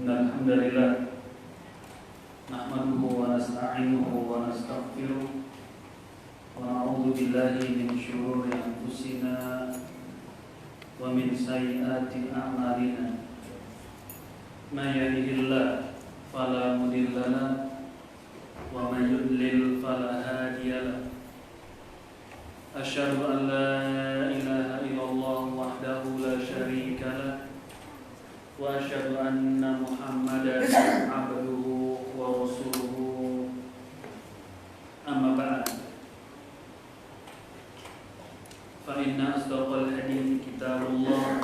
Alhamdulillah nahmaduhu wa nasta'inuhu wa nastaghfiruh wa na'udzu billahi min shururi anfusina wa min sayyiati a'malina may yahdihillahu fala mudilla lahu wa may yudlil fala hadiya lahu asyhadu an la ilaha illallah wahdahu la syarika lahu wa asyhadu anna Muhammadan abduhu wa rasuluhu amma ba'd fa inna asdaqal hadithi kitabullah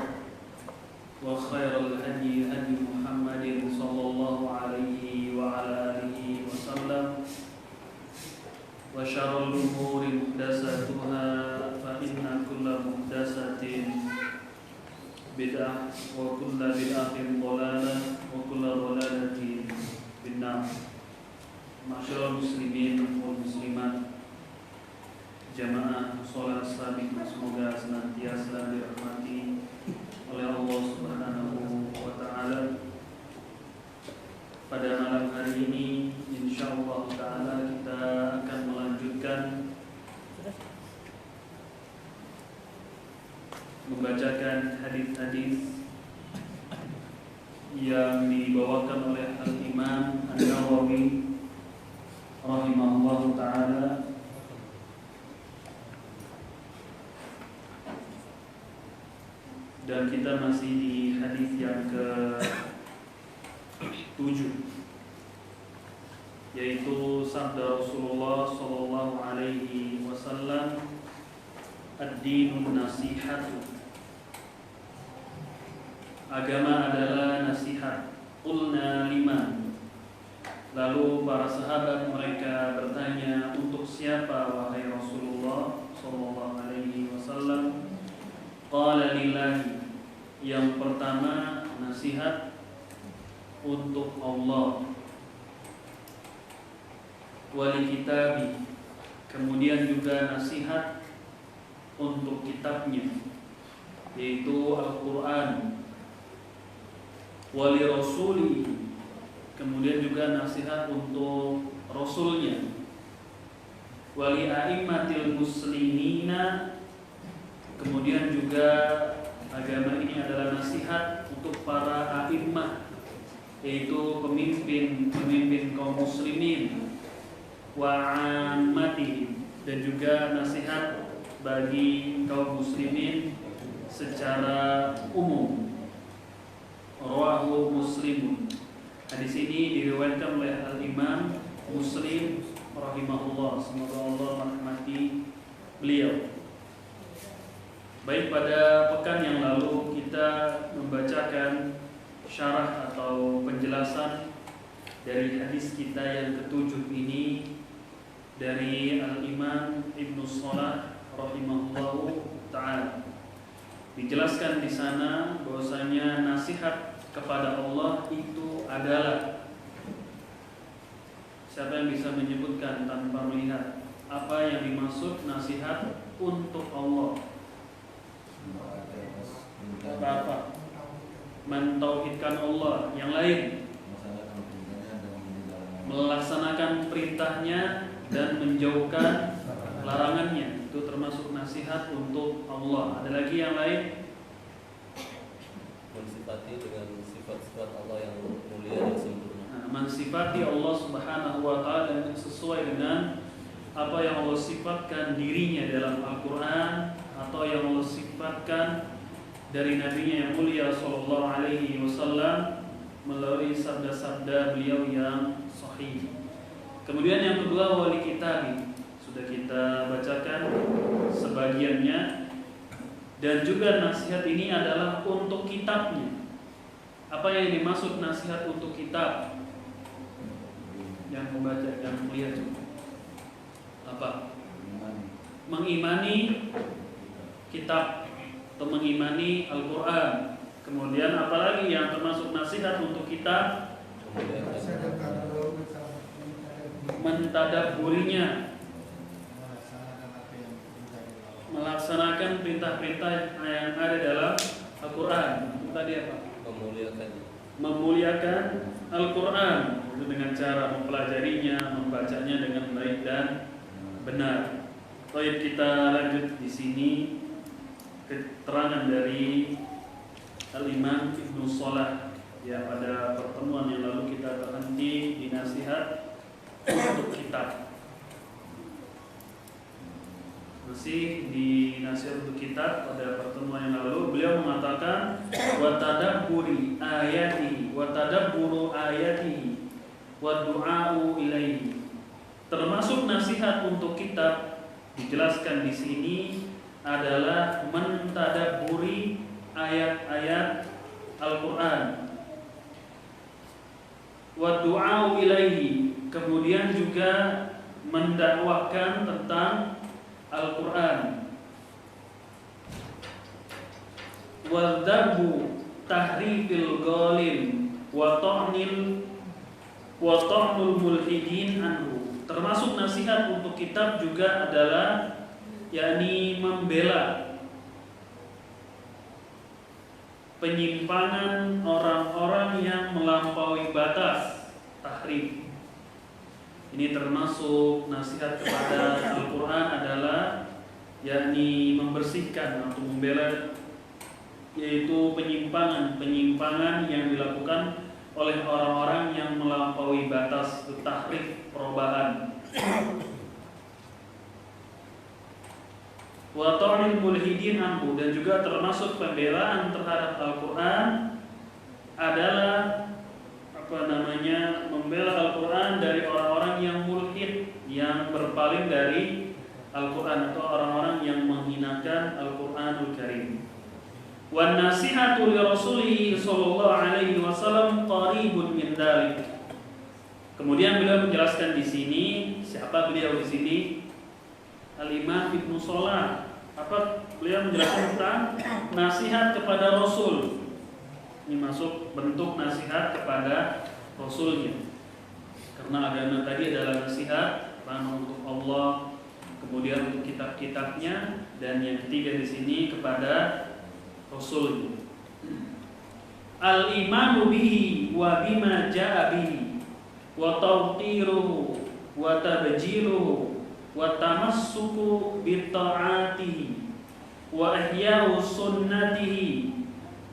wa khairal hadi hadi Muhammadin sallallahu alaihi wa ala alihi wa sallam wa syarrul umuri muhdatsatuha fa inna kulla muhdatsatin bid'ah wa kulla bid'atin dhalalah wa kulla dhalalatin finnar. Masyaallah muslimin wal muslimat, jamaah salat salat, semoga senantiasa dirahmati oleh Allah Subhanahu wa taala. Pada malam hari ini insyaallah taala kita akan melanjutkan membacakan hadis-hadis yang dibawakan oleh Al-Imam An-Nawawi rahimahullahu ta'ala dan kita masih di hadis yang ke-7, yaitu sabda Rasulullah sallallahu alaihi wasallam, ad-dinun nasihatu, agama adalah nasihat. Qulna liman, lalu para sahabat mereka bertanya, untuk siapa wahai Rasulullah sallallahu alaihi wasallam? Qala lillahi, yang pertama nasihat untuk Allah, wali kitabi, kemudian juga nasihat untuk kitabnya yaitu Al-Quran, wali rasuli, kemudian juga nasihat untuk rasulnya, wali a'immatil muslimina, kemudian juga agama ini adalah nasihat untuk para a'immah yaitu pemimpin kaum muslimin, wa 'ammatihim, dan juga nasihat bagi kaum muslimin secara umum. Rawahu Muslimun. Hadis ini diriwayatkan oleh Al-Imam Muslim rahimahullah, semoga Allah merahmati beliau. Baik, pada pekan yang lalu kita membacakan syarah atau penjelasan dari hadis kita yang ke-7 ini dari Al-Imam Ibnu Shalah rahimahullahu ta'ala. Dijelaskan di sana bahwasanya nasihat kepada Allah itu adalah, siapa yang bisa menyebutkan tanpa melihat apa yang dimaksud nasihat untuk Allah? Apa? Mentauhidkan Allah, yang lain melaksanakan perintahnya dan menjauhkan larangannya, itu termasuk nasihat untuk Allah. Ada lagi yang lain? Mensifati dengan sifat-sifat Allah yang mulia dan sempurna. Mensifati Allah Subhanahu wa ta'ala dan sesuai dengan apa yang Allah sifatkan dirinya dalam Al-Quran atau yang Allah sifatkan dari nabinya yang mulia sallallahu alaihi wasallam melalui sabda-sabda beliau yang sahih. Kemudian yang kedua, wali kitabi, sudah kita bacakan sebagiannya, dan juga nasihat ini adalah untuk kitabnya. Apa yang dimaksud nasihat untuk kitab? Yang membaca, yang melihat juga. Apa? Mengimani kitab atau mengimani Al-Quran. Kemudian apalagi yang termasuk nasihat untuk kita? Mentadabburinya, perintah-perintah yang ada dalam Al-Quran. Tadi apa? Memuliakannya. memuliakan Al-Quran dengan cara mempelajarinya, membacanya dengan baik dan benar. Baik, kita lanjut di sini keterangan dari Al-Imam Ibnu Shalah. Ya, pada pertemuan yang lalu kita berhenti di nasihat untuk kitab. Masih di nasihat untuk kitab pada pertemuan yang lalu beliau mengatakan wa tadabburi ayatihi wa tadabburu ayatihi wa du'a'u ilaihi. Termasuk nasihat untuk kitab dijelaskan di sini adalah mentadabburi ayat-ayat Al-Qur'an wa du'a'u ilaihi, kemudian juga mendakwahkan tentang Al-Quran. Wadzabu tahrifil ghalin wa ta'nul mulhidin anhu. Termasuk nasihat untuk kitab juga adalah yakni membela penyimpangan orang-orang yang melampaui batas tahrif. Ini termasuk nasihat kepada Al-Quran adalah yakni membersihkan atau membela, yaitu penyimpangan yang dilakukan oleh orang-orang yang melampaui batas tahrif, perubahan. Wa ta'nil mulhidin anhu, dan juga termasuk pembelaan terhadap Al-Quran adalah membela Al-Quran dari orang-orang yang mulhid, yang berpaling dari Al-Quran, atau orang-orang yang menghinakan Al-Quranul Karim. Wan nasihatu li Rasulih sallallahu alaihi wasallam qaribun min dzalik. Kemudian beliau menjelaskan di sini, siapa beliau di sini? Al-Imam Ibnu Shalah. Apa beliau menjelaskan tentang nasihat kepada Rasul? Ini masuk bentuk nasihat kepada Rasulnya. Karena agama tadi adalah nasihat untuk Allah, kemudian untuk kitab-kitabnya, dan yang ketiga di sini kepada Rasulnya. Al-imanu bihi wa bima ja'a bihi wa tawqiruhu wa tabjiluhu wa tamassuku bi ta'atihi wa ihya'u sunnatihi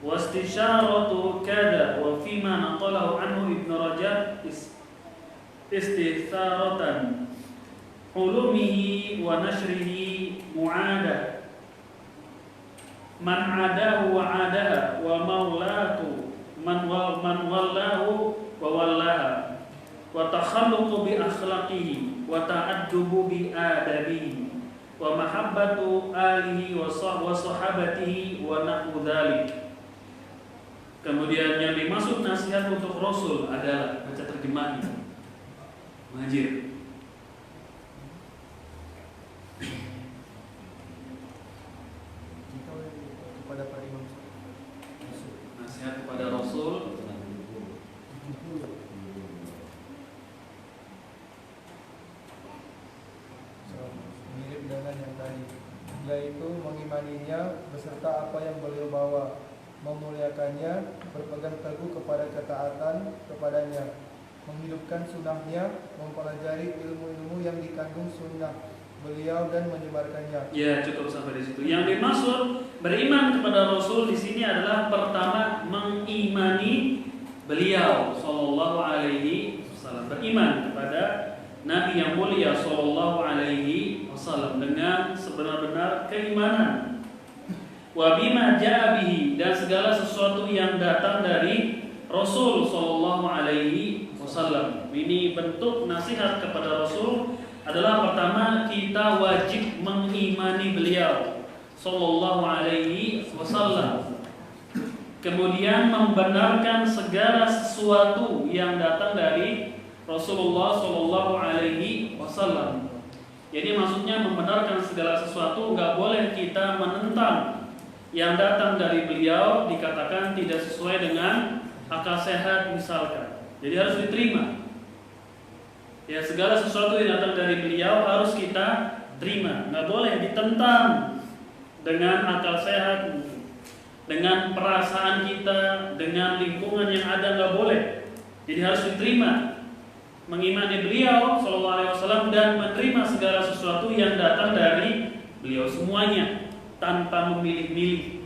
wastisharatu kada wa fima naqalahu anhu Ibnu Rajab istitharatan ulumihi wa nashrihi mu'adah man adahu wa adaha wa maulatu man wallahu wa wallaha wa takhalluqu bi akhlaqihi wa ta'addubu bi adabihi wa mahabbatu alihi wa sahabatihi wa nahwu dzalik. Kemudian yang dimaksud nasihat untuk Rasul adalah, baca terjemahnya, Muhajir. Kepada para imam. Nasihat kepada Rasul mirip dengan yang tadi, yaitu mengimaninya beserta apa yang beliau bawa, memuliakannya, berpegang teguh kepada ketaatan kepadanya, menghidupkan sunnahnya, mempelajari ilmu-ilmu yang dikandung sunnah beliau dan menyebarkannya. Ya, cukup sampai di situ. Yang dimaksud beriman kepada Rasul di sini adalah pertama mengimani beliau sallallahu alaihi wasallam, beriman kepada Nabi yang mulia sallallahu alaihi wasallam dengan sebenar-benar keimanan. Wa bima ja'a bihi, dan segala sesuatu yang datang dari Rasul sallallahu alaihi wasallam. Ini bentuk nasihat kepada Rasul adalah pertama kita wajib mengimani beliau sallallahu alaihi wasallam. Kemudian membenarkan segala sesuatu yang datang dari Rasulullah sallallahu alaihi wasallam. Jadi maksudnya membenarkan segala sesuatu, enggak boleh kita menentang yang datang dari beliau, dikatakan tidak sesuai dengan akal sehat misalkan. Jadi harus diterima. Ya, segala sesuatu yang datang dari beliau harus kita terima, nggak boleh ditentang dengan akal sehat. dengan perasaan kita, dengan lingkungan yang ada, nggak boleh. Jadi harus diterima, mengimani beliau Shallallahu Alaihi Wasallam dan menerima segala sesuatu yang datang dari beliau semuanya tanpa memilih-milih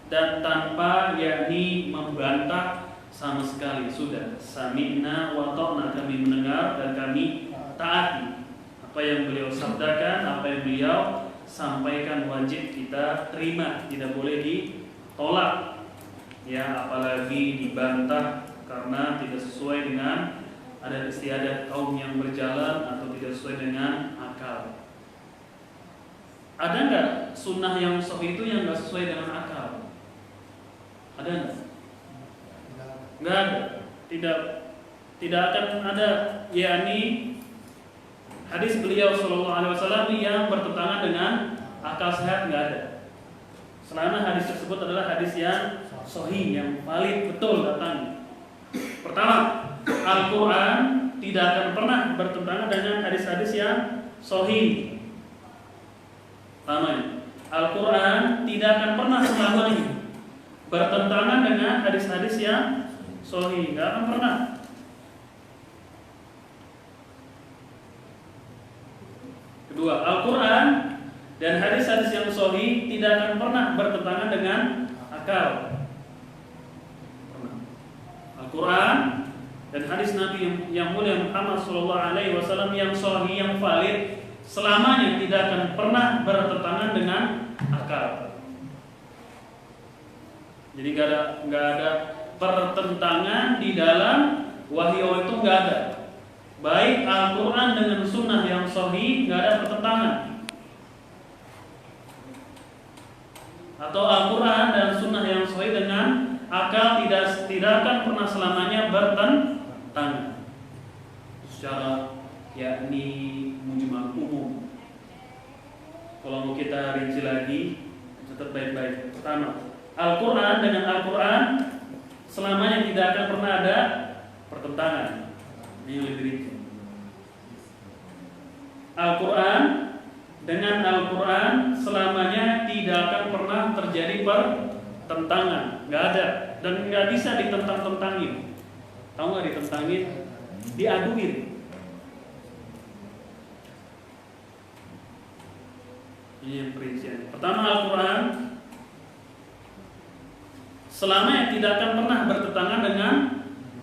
dan tanpa yakni membantah sama sekali. Sudah sami'na wa ta'na, kami mendengar dan kami taati. Apa yang beliau sabdakan, apa yang beliau sampaikan wajib kita terima, tidak boleh ditolak. Ya, apalagi dibantah karena tidak sesuai dengan adat istiadat kaum yang berjalan atau tidak sesuai dengan akal. Ada nggak sunnah yang sahih itu yang nggak sesuai dengan akal? Ada nggak? Nggak ada. Tidak akan ada, yakni hadis beliau Shallallahu Alaihi Wasallam yang bertentangan dengan akal sehat, nggak ada. Selama hadis tersebut adalah hadis yang sahih, yang valid, betul datang. Pertama, Al-Quran tidak akan pernah bertentangan dengan hadis-hadis yang sahih. Pertama, Al-Quran tidak akan pernah selamanya bertentangan dengan hadis-hadis yang sahih, nggak akan pernah. Kedua, Al-Quran dan hadis-hadis yang sahih tidak akan pernah bertentangan dengan akal. Al-Quran dan hadis Nabi yang mulia Muhammad Sallallahu Alaihi Wasallam yang sahih, yang valid, selamanya tidak akan pernah bertentangan dengan akal. Jadi nggak ada pertentangan di dalam wahyu itu, nggak ada. Baik Al-Quran dengan sunnah yang sahih, nggak ada pertentangan. Atau Al-Quran dan sunnah yang sahih dengan akal tidak akan pernah selamanya bertentangan. Secara yakni mujmal umum. Kalau mau kita rinci lagi, catat baik-baik. Pertama, Al-Quran dengan Al-Quran selamanya tidak akan pernah ada pertentangan. Ini yang lebih rinci. Al-Quran dengan Al-Quran selamanya tidak akan pernah terjadi pertentangan, nggak ada, dan nggak bisa ditentang-tentangin. Tahu nggak ditentangin? Diaduin. Ini yang perincian. Pertama, Al-Quran selamanya tidak akan pernah bertentangan dengan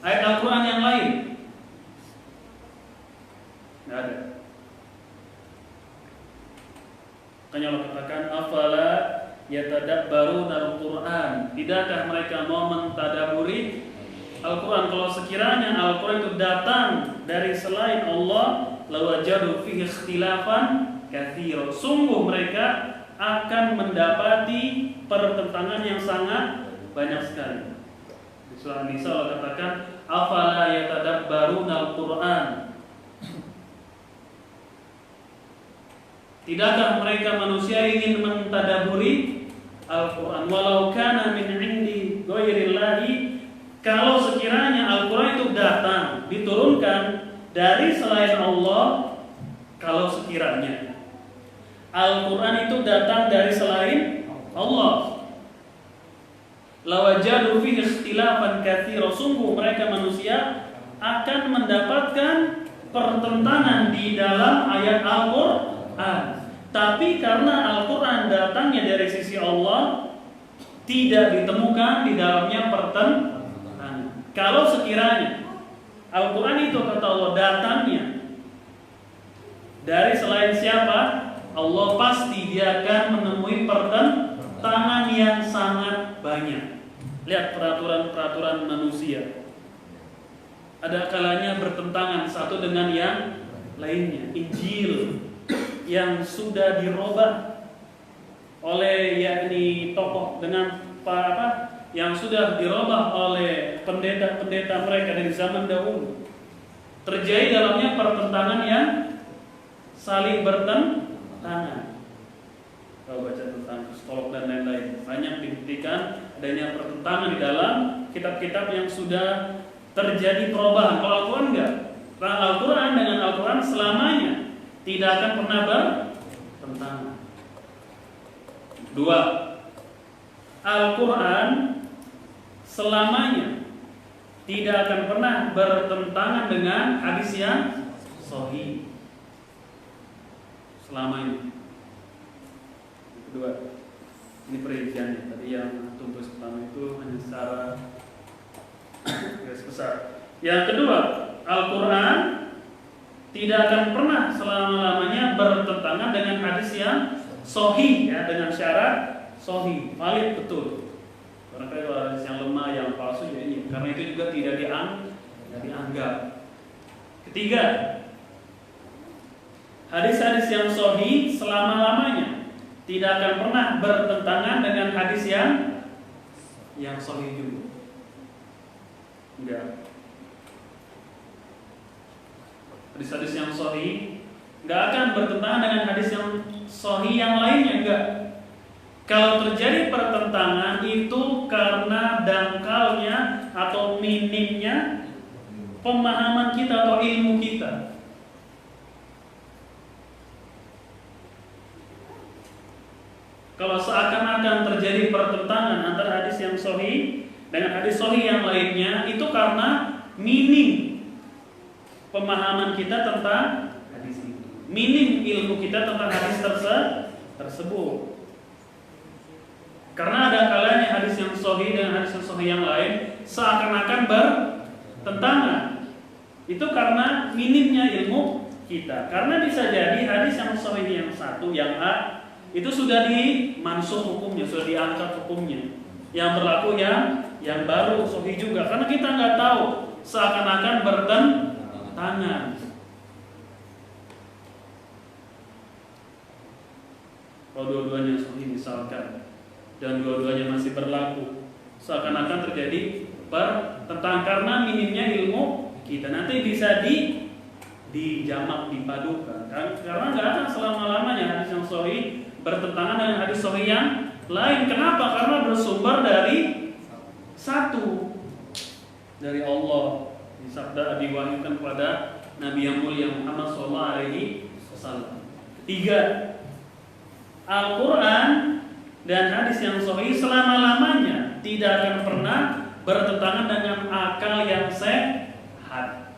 ayat Al-Quran yang lain. Nggak ada. Makanya Allah katakan, afala yatadabbaruna al-Quran. Tidakkah mereka mau mentadaburi Al-Quran? Kalau sekiranya Al-Quran itu datang dari selain Allah, lawajadu fihi ikhtilafan katsira. Sungguh mereka akan mendapati pertentangan yang sangat banyak sekali. Di surah An-Nisa Allah katakan, afala yatadabbaruna al-Quran. Tidakkah mereka manusia ingin mentadaburi Al-Quran? Walau kana min indi ghairillahi, kalau sekiranya Al-Quran itu datang, diturunkan dari selain Allah, kalau sekiranya Al-Quran itu datang dari selain Allah, lawajadu fihi ikhtilafan katsira. Sungguh mereka manusia akan mendapatkan pertentangan di dalam ayat Al-Quran. Tapi karena Al-Quran datangnya dari sisi Allah, tidak ditemukan di dalamnya pertentangan. Kalau sekiranya Al-Quran itu kata Allah datangnya dari selain siapa? Allah, pasti dia akan menemui pertentangan yang sangat banyak. Lihat peraturan-peraturan manusia, ada kalanya bertentangan satu dengan yang lainnya. Injil yang sudah dirubah oleh yakni tokoh dengan yang sudah dirubah oleh pendeta-pendeta mereka dari zaman dahulu, terjadi dalamnya pertentangan yang saling bertentangan. Kalau baca tentang psikolog dan lain-lain, banyak dibuktikan adanya pertentangan di dalam kitab-kitab yang sudah terjadi perubahan. Kalau Al-Quran enggak. Al-Quran dengan Al-Quran selamanya tidak akan pernah bertentangan. Dua, Al-Quran selamanya tidak akan pernah bertentangan dengan hadis yang sahih. Selamanya. Kedua, ini perinciannya. Tadi yang tulis pertama itu hanya secara garis besar. Yang kedua, Al-Quran tidak akan pernah selama-lamanya bertentangan dengan hadis yang sahih, ya, dengan syarat sahih, valid, betul. Karena kalau hadis yang lemah, yang palsu, ya iya. Karena itu juga tidak dianggap. Ketiga, hadis-hadis yang sahih selama-lamanya tidak akan pernah bertentangan dengan hadis yang sahih juga. Enggak. Hadis-hadis yang sahih enggak akan bertentangan dengan hadis yang sahih yang lainnya, enggak. Kalau terjadi pertentangan itu karena dangkalnya atau minimnya pemahaman kita atau ilmu kita. Kalau seakan-akan terjadi pertentangan antara hadis yang sahih dengan hadis sahih yang lainnya, itu karena minim pemahaman kita tentang hadis itu, minim ilmu kita tentang hadis tersebut. Karena ada kalanya hadis yang sahih dengan hadis yang sahih yang lain seakan-akan bertentangan. Itu karena minimnya ilmu kita. Karena bisa jadi hadis yang sahih yang satu, yang A, itu sudah dimansuh hukumnya, sudah diangkat hukumnya. Yang berlaku yang baru sahih juga. Karena kita nggak tahu, seakan-akan bertentangan. Kalau dua-duanya sahih misalkan, dan dua-duanya masih berlaku, seakan-akan terjadi pertentangan karena minimnya ilmu kita. Nanti bisa dijamak, dipadukan, karena nggak akan selama-lamanya hadis yang sahih bertentangan dengan hadis sahih yang lain. Kenapa? Karena bersumber dari satu, dari Allah, disabda, diwahyukan kepada Nabi yang mulia Muhammad SAW. Ketiga, Al-Quran dan hadis yang sahih selama-lamanya tidak akan pernah bertentangan dengan akal yang sehat.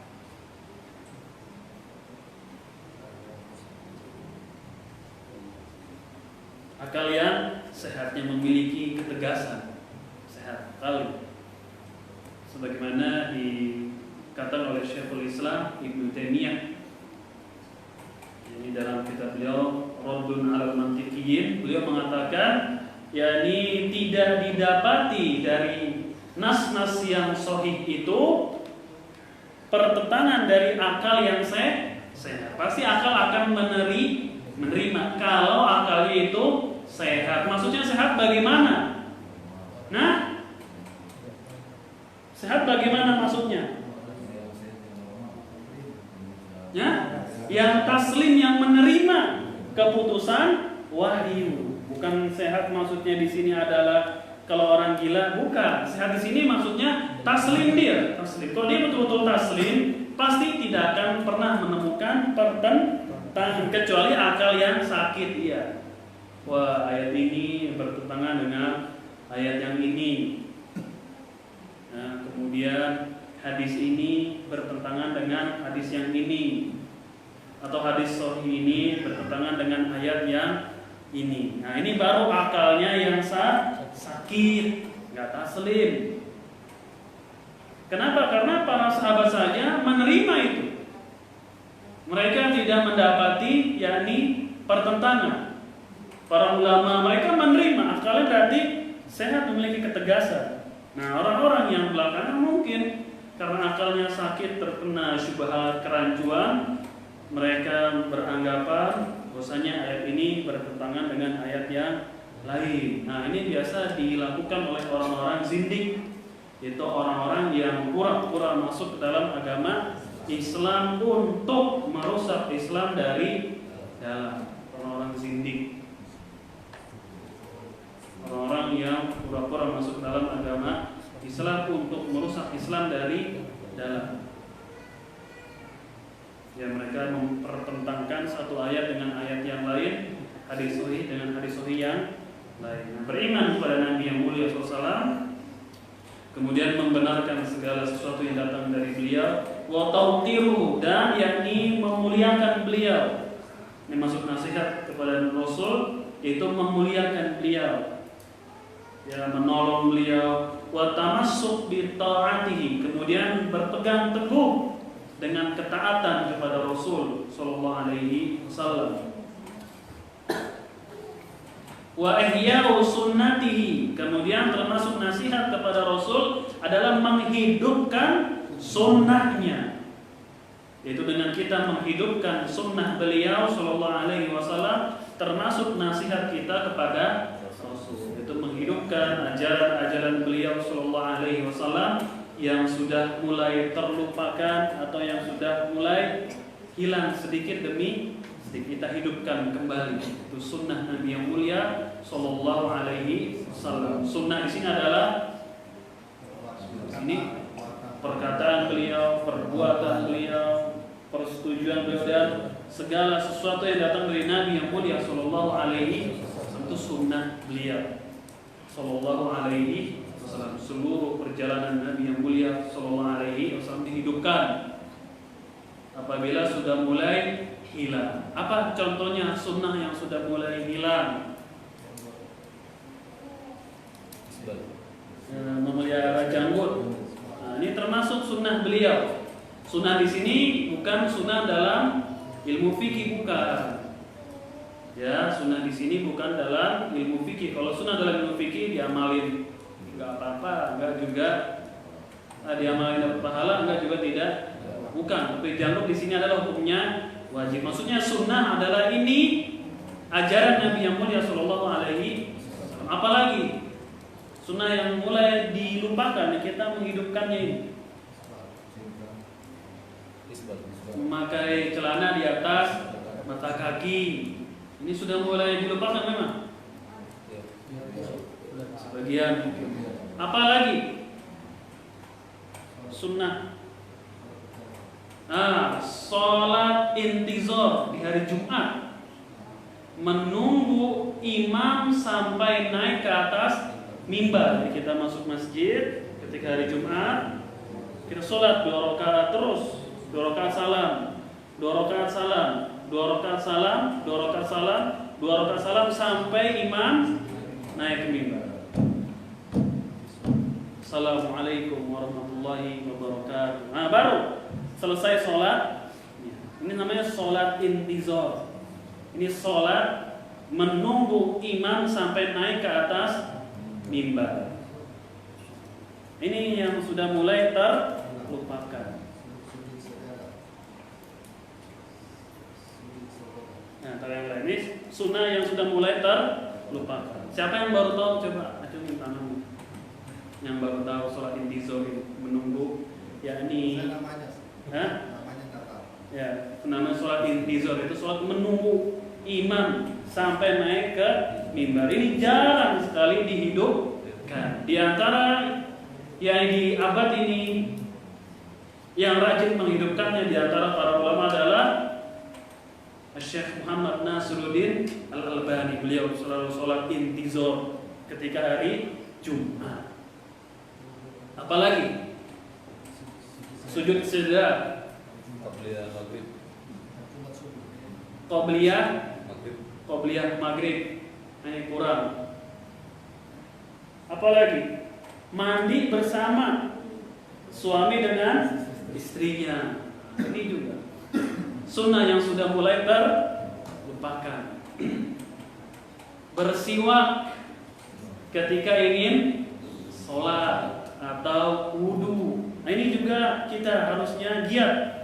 Akal yang sehatnya memiliki ketegasan, sehat sekali. Sebagaimana dikatakan oleh Syekhul Islam Ibnu Taimiyah, ini dalam kitab beliau Raddun 'alal Mantiqiyyin, beliau mengatakan, yakni tidak didapati dari nas-nas yang sahih itu pertentangan dari akal yang sehat. Pasti akal akan menerima kalau akalnya itu sehat. Maksudnya sehat bagaimana? Nah, sehat bagaimana maksudnya? Ya, yang taslim, yang menerima keputusan wahyu. Bukan sehat maksudnya di sini adalah kalau orang gila, bukan. Sehat di sini maksudnya taslim dia, taslim. Kalau dia betul-betul taslim, pasti tidak akan pernah menemukan pertentangan kecuali akal yang sakit dia. Wah, ayat ini bertentangan dengan ayat yang ini. Nah, kemudian hadis ini bertentangan dengan hadis yang ini, atau hadis sahih ini bertentangan dengan ayat yang ini. Nah, ini baru akalnya yang sakit, nggak taslim. Kenapa? Karena para sahabat saja menerima itu. Mereka tidak mendapati yakni pertentangan. Para ulama mereka menerima, akalnya berarti sehat, memiliki ketegasan. Nah, orang-orang yang belakangan mungkin karena akalnya sakit, terkena syubhat kerancuan, mereka beranggapan bahwasanya ayat ini bertentangan dengan ayat yang lain. Nah, ini biasa dilakukan oleh orang-orang zindik, yaitu orang-orang yang pura-pura masuk ke dalam agama Islam untuk merusak Islam dari dalam. Orang-orang zindik, orang-orang yang pura-pura masuk ke dalam agama Islam untuk merusak Islam dari dalam. Ya, mereka mempertentangkan satu ayat dengan ayat yang lain, hadis sahih dengan hadis sahih yang beriman kepada Nabi yang mulia SAW, kemudian membenarkan segala sesuatu yang datang dari beliau, wa tauqiruhu, dan yakni memuliakan beliau. Ini masuk nasihat kepada Rasul, yaitu memuliakan beliau, ya, menolong beliau, wa tamassuk bi ta'atihi, kemudian berpegang teguh dengan ketaatan kepada Rasul sallallahu alaihi wasallam. Wa ihya'u sunnatihi, kemudian termasuk nasihat kepada Rasul adalah menghidupkan sunnahnya, yaitu dengan kita menghidupkan sunnah beliau sallallahu alaihi wasallam, termasuk nasihat kita kepada Rasul, itu menghidupkan ajaran-ajaran beliau sallallahu alaihi wasallam yang sudah mulai terlupakan atau yang sudah mulai hilang sedikit demi sedikit, kita hidupkan kembali. Itu sunnah Nabi yang mulia sallallahu alaihi wasallam. Sunnah di sini adalah ini perkataan beliau, perbuatan beliau, persetujuan beliau, dan segala sesuatu yang datang dari Nabi yang mulia sallallahu alaihi wasallam itu sunnah beliau sallallahu alaihi wasallam. Seluruh perjalanan Nabi yang mulia sallallahu alaihi wasallam dihidupkan. Apabila sudah mulai hilang, apa contohnya sunnah yang sudah mulai hilang? Memelihara janggut. Nah, ini termasuk sunnah beliau. Sunnah di sini bukan sunnah dalam ilmu fikih, bukan. Ya, sunnah di sini bukan dalam ilmu fikih. Kalau sunnah dalam ilmu fikih diamalin enggak apa-apa, enggak juga diamalin dapat pahala, enggak juga tidak. Bukan. Tapi janggut di sini adalah hukumnya wajib. Maksudnya sunnah adalah ini ajaran Nabi yang mulia sallallahu alaihi wasallam. Apalagi sunnah yang mulai dilupakan, kita menghidupkannya ini. Memakai celana di atas mata kaki, ini sudah mulai dilupakan memang. Sebagian. Apalagi sunnah sholat intizar di hari Jumat, menunggu imam sampai naik ke atas mimbar. Jadi kita masuk masjid ketika hari Jumat, kita sholat 2 rakaat terus, 2 rakaat salam, 2 rakaat salam, 2 rakaat salam, 2 rakaat salam, 2 rakaat salam sampai imam naik ke mimbar. Assalamualaikum warahmatullahi wabarakatuh. Nah, baru selesai sholat. Ini namanya sholat intizar. Ini sholat menunggu imam sampai naik ke atas mimbar. Ini yang sudah mulai terlupakan. Nah, kalau yang lain ini sunnah yang sudah mulai terlupakan. Siapa yang baru tahu? Coba acungin tanganmu. Yang baru tahu sholat intizar menunggu, yakni ya, namanya sholat intizar itu sholat menunggu imam sampai naik ke mimbar. Ini jarang sekali dihidupkan. Di antara yang di abad ini yang rajin menghidupkannya di antara para ulama adalah Syekh Muhammad Nasiruddin Al-Albani. Beliau selalu sholat intizar ketika hari Jumat. Apalagi sujud sajdah, Qobliyah maghrib, ini kurang. Apalagi mandi bersama suami dengan istrinya, ini juga sunnah yang sudah mulai terlupakan. Bersiwak ketika ingin sholat atau wudu. Nah, ini juga kita harusnya giat.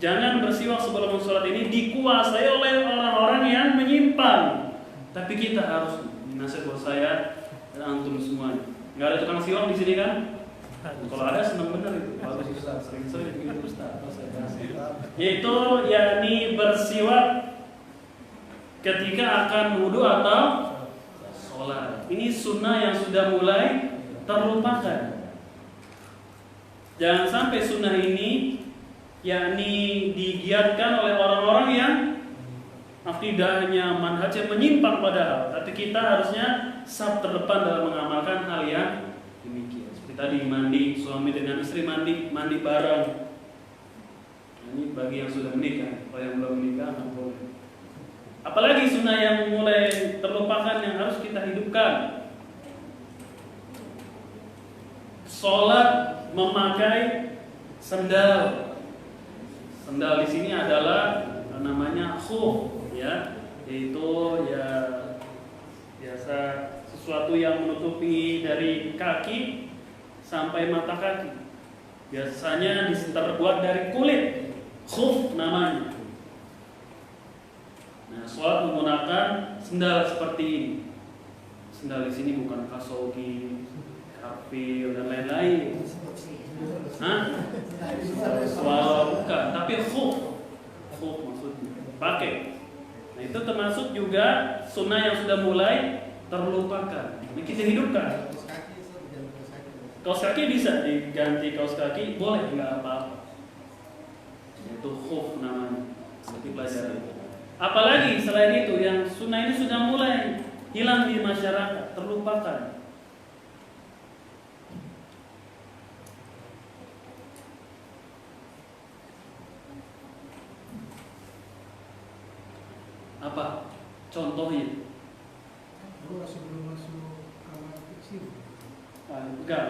Jangan bersiwak sebelum sholat, ini dikuasai oleh orang-orang yang menyimpang. Tapi kita harus, nasihat buat saya dan antum semuanya. Nggak ada tukang siwak di sini kan? Kalau ada senang benar itu. Bagus Ustaz, sering-sering gitu Ustaz. Yaitu yakni bersiwak ketika akan wudu atau sholat. Ini sunnah yang sudah mulai terlupakan. Jangan sampai sunnah ini yakni digiatkan oleh orang-orang yang Tidak hanya manhaj yang menyimpang padahal, tapi kita harusnya saf terdepan dalam mengamalkan hal yang demikian. Seperti tadi mandi, suami dengan istri mandi bareng. Nah, ini bagi yang sudah menikah, kalau yang belum menikah nggak boleh. Apalagi sunnah yang mulai terlupakan yang harus kita hidupkan. Sholat memakai sendal. Sendal di sini adalah namanya khuf, ya, yaitu ya biasa sesuatu yang menutupi dari kaki sampai mata kaki. Biasanya terbuat dari kulit, khuf namanya. Nah, sholat menggunakan sendal seperti ini. Sendal di sini bukan kasogi, kafir dan lain-lain. Walau bukan, tapi khuf maksudnya pakai. Nah, itu termasuk juga sunnah yang sudah mulai terlupakan. Ini kita hidupkan. Kaos kaki bisa diganti kaos kaki, boleh, nggak apa-apa. Itu khuf namanya. Nanti pelajari. Apalagi selain itu yang sunnah ini sudah mulai hilang di masyarakat, terlupakan. Apa contohnya? Sebelum masuk kamar kecil. Enggak.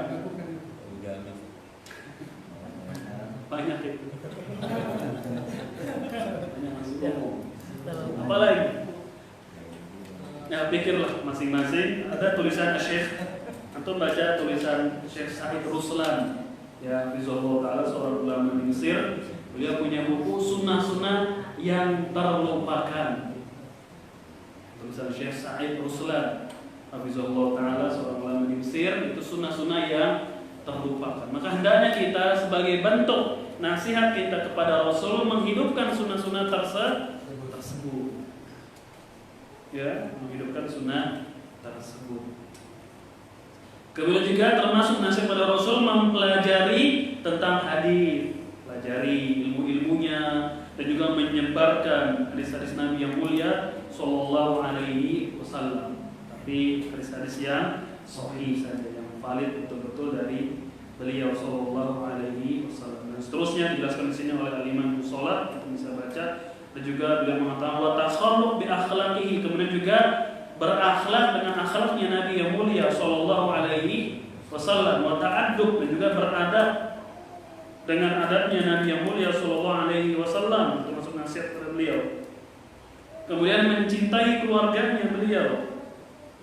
Banyak itu. Apalagi? Ya pikirlah masing-masing. Ada tulisan Syekh. Antum baca tulisan Syekh Said Ruslan. Ya, Rizallahu Ta'ala seorang ulama di Mesir. Beliau punya buku sunnah-sunnah yang terlupakan. Tulisan Syekh Said Ruslan, Hafizahullah Ta'ala, seorang ulama di Mesir, itu sunnah-sunnah yang terlupakan. Maka hendaknya kita sebagai bentuk nasihat kita kepada Rasul menghidupkan sunnah-sunnah tersebut. Ya, menghidupkan sunnah tersebut. Kemudian juga termasuk nasihat kepada Rasul mempelajari tentang hadis, pelajari ilmu-ilmunya, dan juga menyebarkan hadis-hadis Nabi yang mulia Sallallahu Alaihi Wasallam. Tapi hadis-hadis yang sahih saja, yang valid betul-betul dari beliau Sallallahu Alaihi Wasallam. Dan seterusnya dijelaskan di sini oleh Al-Imam Sholat, kita bisa baca. Dan juga beliau mengatakan wa takhalluq bi akhlaqihi, kemudian juga berakhlak dengan akhlaknya Nabi yang mulia Sallallahu Alaihi Wasallam, wa ta'addub, dan juga beradab dengan adabnya Nabi yang mulia Sallallahu Alaihi Wasallam, termasuk nasihat kepada beliau. Kemudian mencintai keluarganya beliau,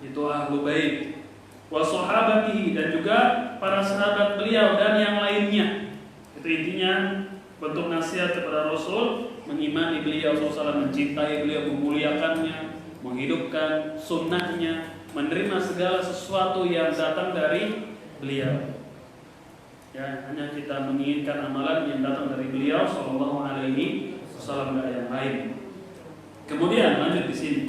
itu ahlu bait, wa sahabatihi, dan juga para sahabat beliau dan yang lainnya. Itu intinya bentuk nasihat kepada Rasul, mengimani beliau SAW, mencintai beliau, memuliakannya, menghidupkan sunnahnya, menerima segala sesuatu yang datang dari beliau. Ya, hanya kita menginginkan amalan yang datang dari beliau Sallallahu Alaihi Wasallam, dan yang lain. Kemudian lanjut di sini.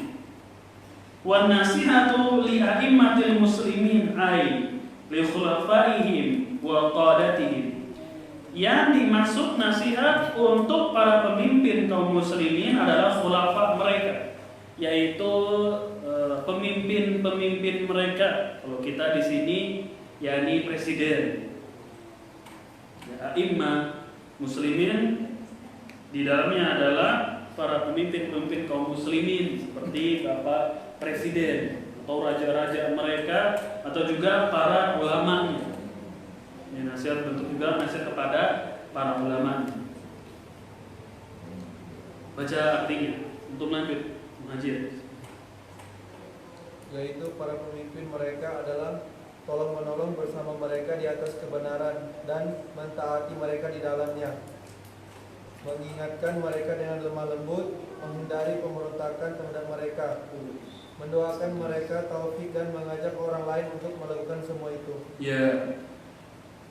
Wan nasihatu li a'immatil muslimin ay li khulafaihim wa qadatihim. Yang dimaksud nasihat untuk para pemimpin kaum muslimin adalah khulafa mereka, yaitu pemimpin-pemimpin mereka. Kalau kita di sini yakni presiden. Ya, a'immah muslimin di dalamnya adalah para pemimpin-pemimpin kaum muslimin, seperti Bapak Presiden atau raja-raja mereka, atau juga para ulama. Ini nasihat bentuk juga nasihat kepada para ulama. Baca artinya untuk lanjut mengaji. Yaitu para pemimpin mereka adalah tolong menolong bersama mereka di atas kebenaran dan mentaati mereka di dalamnya, mengingatkan mereka dengan lemah lembut, menghindari pemberontakan terhadap mereka, mendoakan mereka taufik, dan mengajak orang lain untuk melakukan semua itu. Ya,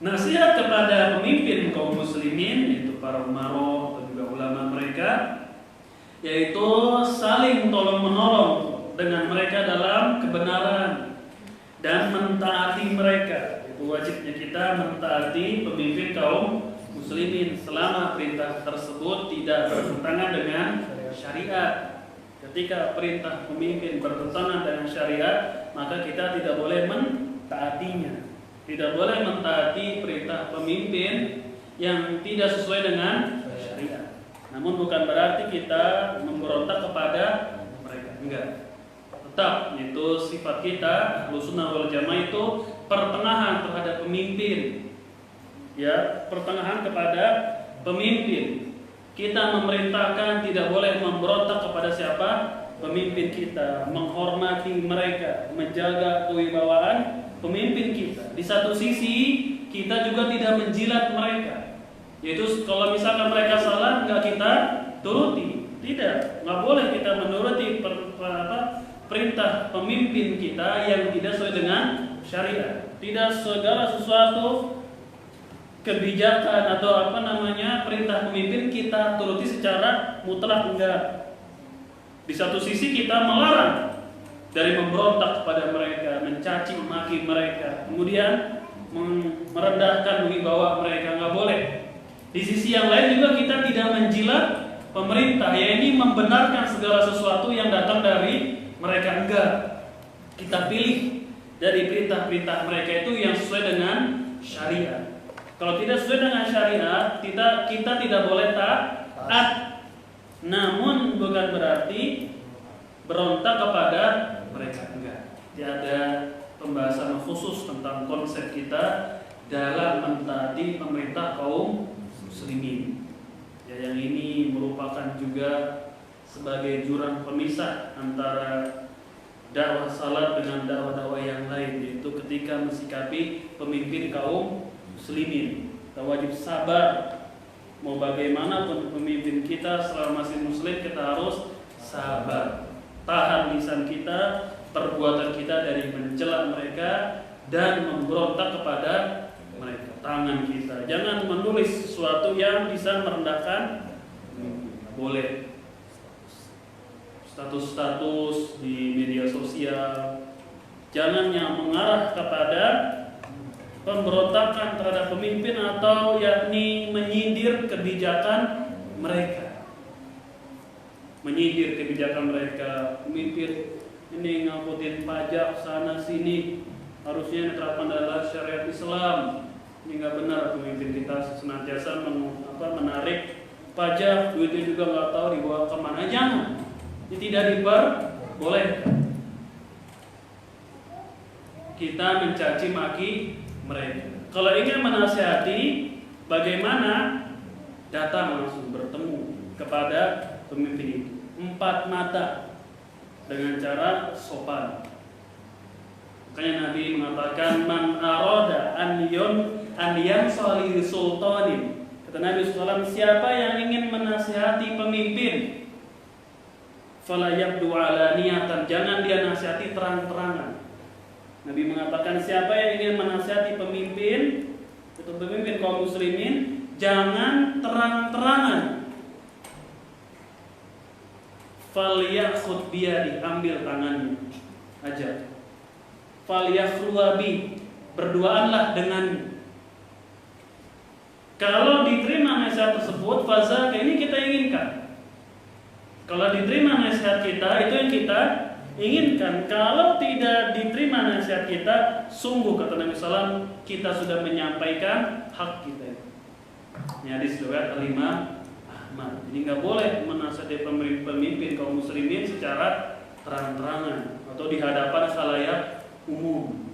nasihat kepada pemimpin kaum muslimin, yaitu para umarah dan juga ulama mereka, yaitu saling tolong menolong dengan mereka dalam kebenaran dan mentaati mereka. Itu wajibnya kita mentaati pemimpin kaum muslimin selama perintah tersebut tidak bertentangan dengan syariat. Ketika perintah pemimpin bertentangan dengan syariat, maka kita tidak boleh mentaatinya. Tidak boleh mentaati perintah pemimpin yang tidak sesuai dengan syariat. Namun bukan berarti kita memberontak kepada mereka. Enggak. Tetap itu sifat kita Ahlussunnah wal Jamaah itu pertengahan terhadap pemimpin. Ya, pertengahan kepada pemimpin. Kita memerintahkan tidak boleh memberontak kepada siapa? Pemimpin kita, menghormati mereka, menjaga kewibawaan pemimpin kita. Di satu sisi kita juga tidak menjilat mereka. Yaitu kalau misalkan mereka salah nggak kita turuti, tidak, nggak boleh kita menuruti perintah pemimpin kita yang tidak sesuai dengan syariat. Tidak segala sesuatu kebijakan atau perintah pemimpin kita turuti secara mutlak, enggak. Di satu sisi kita melarang dari memberontak kepada mereka, mencaci maki mereka, kemudian merendahkan wibawa mereka, nggak boleh. Di sisi yang lain juga kita tidak menjilat pemerintah, yaitu membenarkan segala sesuatu yang datang dari mereka, enggak. Kita pilih dari perintah-perintah mereka itu yang sesuai dengan syariat. Kalau tidak sesuai dengan syariat, kita tidak boleh taat. Namun bukan berarti berontak kepada mereka, enggak. Tidak ada pembahasan khusus tentang konsep kita dalam mentaati pemerintah kaum muslimin. Ya, yang ini merupakan juga sebagai jurang pemisah antara dakwah salaf dengan dakwah-dakwah yang lain, yaitu ketika mensikapi pemimpin kaum muslimin. Kita wajib sabar. Mau bagaimanapun pemimpin kita, selama masih muslim kita harus sabar. Tahan lisan kita, perbuatan kita dari mencela mereka dan memberontak kepada mereka. Tangan kita jangan menulis sesuatu yang bisa merendahkan. Boleh status-status di media sosial, jangan yang mengarah kepada pemberontakan terhadap pemimpin atau yakni menyindir kebijakan mereka. Menyindir kebijakan mereka, pemimpin ini ngangkutin pajak sana sini, harusnya diterapkan dalam syariat Islam. Ini nggak benar, pemimpin kita senantiasa menarik pajak, duitnya juga nggak tahu dibawa kemana. Jangan, ini tidak diperbolehkan. Kita mencaci maki mereka. Kalau ingin menasihati, bagaimana? Datang langsung bertemu kepada pemimpin itu, 4 mata, dengan cara sopan. Makanya Nabi mengatakan, man arada an yansali sultanin. Kata Nabi SAW, siapa yang ingin menasihati pemimpin, fala yabdu alaniyatan, jangan dia nasihati terang-terangan. Nabi mengatakan siapa yang ingin menasihati pemimpin, atau pemimpin kaum muslimin, jangan terang-terangan. Falyakhud biyadi, ambil tangannya aja. Falyakhruwabi, berduaanlah dengannya. Kalau diterima nasihat tersebut, fazaka, ini kita inginkan. Kalau diterima nasihat kita, itu yang kita inginkan. Kalau tidak diterima nasihat kita, sungguh kata Nabi SAW, kita sudah menyampaikan hak kita. Ini hadis riwayat Imam Ahmad. Jadi nggak boleh menasihati pemimpin kaum muslimin secara terang-terangan atau di hadapan khalayak umum.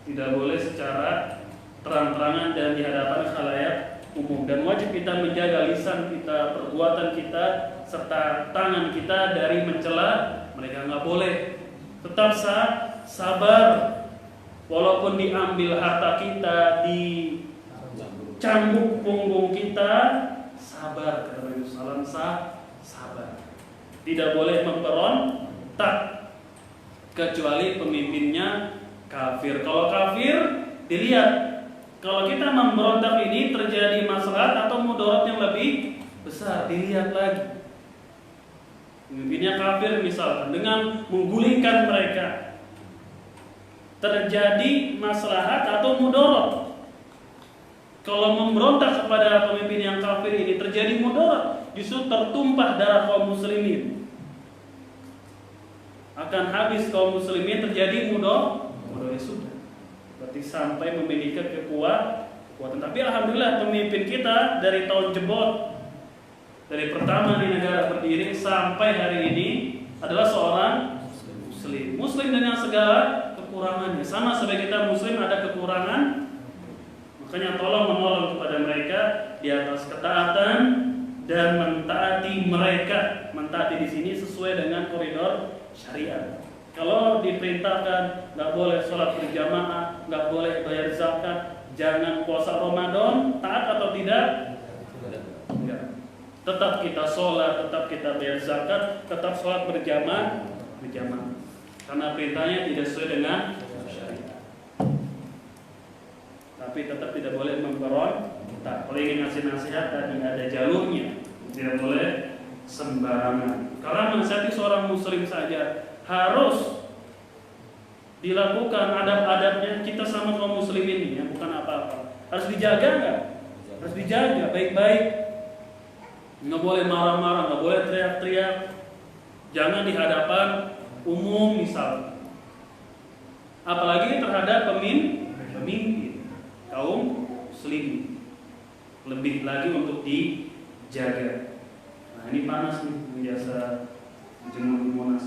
Tidak boleh secara terang-terangan dan di hadapan khalayak umum. Dan wajib kita menjaga lisan kita, perbuatan kita, serta tangan kita dari mencela mereka. Nggak boleh. Tetap sabar. Walaupun diambil harta kita, dicambuk punggung kita, sabar. Kata Nabi SAW, sabar. Tidak boleh memberontak kecuali pemimpinnya kafir. Kalau kafir, dilihat. Kalau kita memberontak ini terjadi maslahat atau mudarat yang lebih besar, dilihat lagi. Pemimpinnya kafir misalkan, dengan menggulingkan mereka terjadi maslahat atau mudarat. Kalau memberontak kepada pemimpin yang kafir ini terjadi mudarat, justru tertumpah darah kaum muslimin. Akan habis kaum muslimin, terjadi mudarat sudah. Berarti sampai memiliki kekuatan. Tapi alhamdulillah pemimpin kita dari tahun jebot, dari pertama di negara berdiri sampai hari ini adalah seorang muslim. Muslim dengan segala kekurangannya. Sama sebagai kita muslim ada kekurangan. Makanya tolong menolong kepada mereka di atas ketaatan dan mentaati mereka. Mentaati di sini sesuai dengan koridor syariat. Kalau diperintahkan nggak boleh sholat berjamaah, nggak boleh bayar zakat, jangan puasa Ramadan, taat atau tidak? Enggak. Tetap kita sholat, tetap kita bayar zakat, tetap sholat berjamaah. Karena perintahnya tidak sesuai dengan syariat. Tapi tetap tidak boleh memberontak. Kalau ingin ngasih nasihat tadi ada jalurnya, tidak boleh sembarangan. Karena menasihati seorang muslim saja harus dilakukan adab-adabnya. Kita sama kaum muslimin ini ya, bukan apa-apa. Harus dijaga nggak? Harus dijaga baik-baik. Nggak boleh marah-marah, nggak boleh teriak-teriak. Jangan di hadapan umum misal. Apalagi terhadap pemimpin kaum muslimin. Lebih lagi untuk dijaga. Nah ini panas nih biasa jemur di Monas.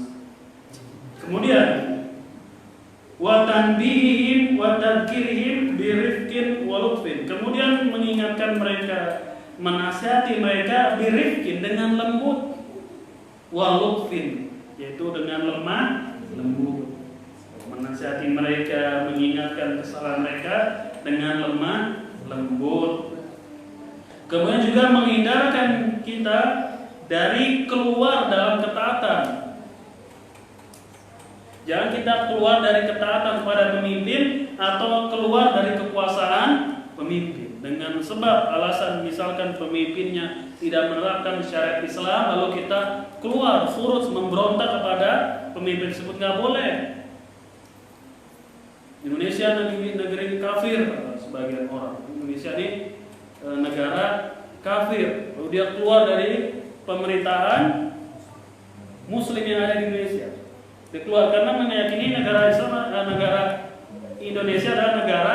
Kemudian wa tanbihim wa tadhkirihim birifqin wa lutfin. Kemudian mengingatkan mereka, menasihati mereka birifqin dengan lembut, wa lutfin yaitu dengan lemah lembut. Menasihati mereka, mengingatkan kesalahan mereka dengan lemah lembut. Kemudian juga menghindarkan kita dari keluar dalam ketaatan. Jangan kita keluar dari ketaatan kepada pemimpin atau keluar dari kekuasaan pemimpin dengan sebab alasan misalkan pemimpinnya tidak menerapkan syariat Islam, lalu kita keluar furuz memberontak kepada pemimpin tersebut. Nggak boleh. Indonesia negeri kafir sebagian orang. Indonesia ini negara kafir. Lalu dia keluar dari pemerintahan Muslim yang ada di Indonesia. Dia keluar karena meyakini negara Islam, negara Indonesia adalah negara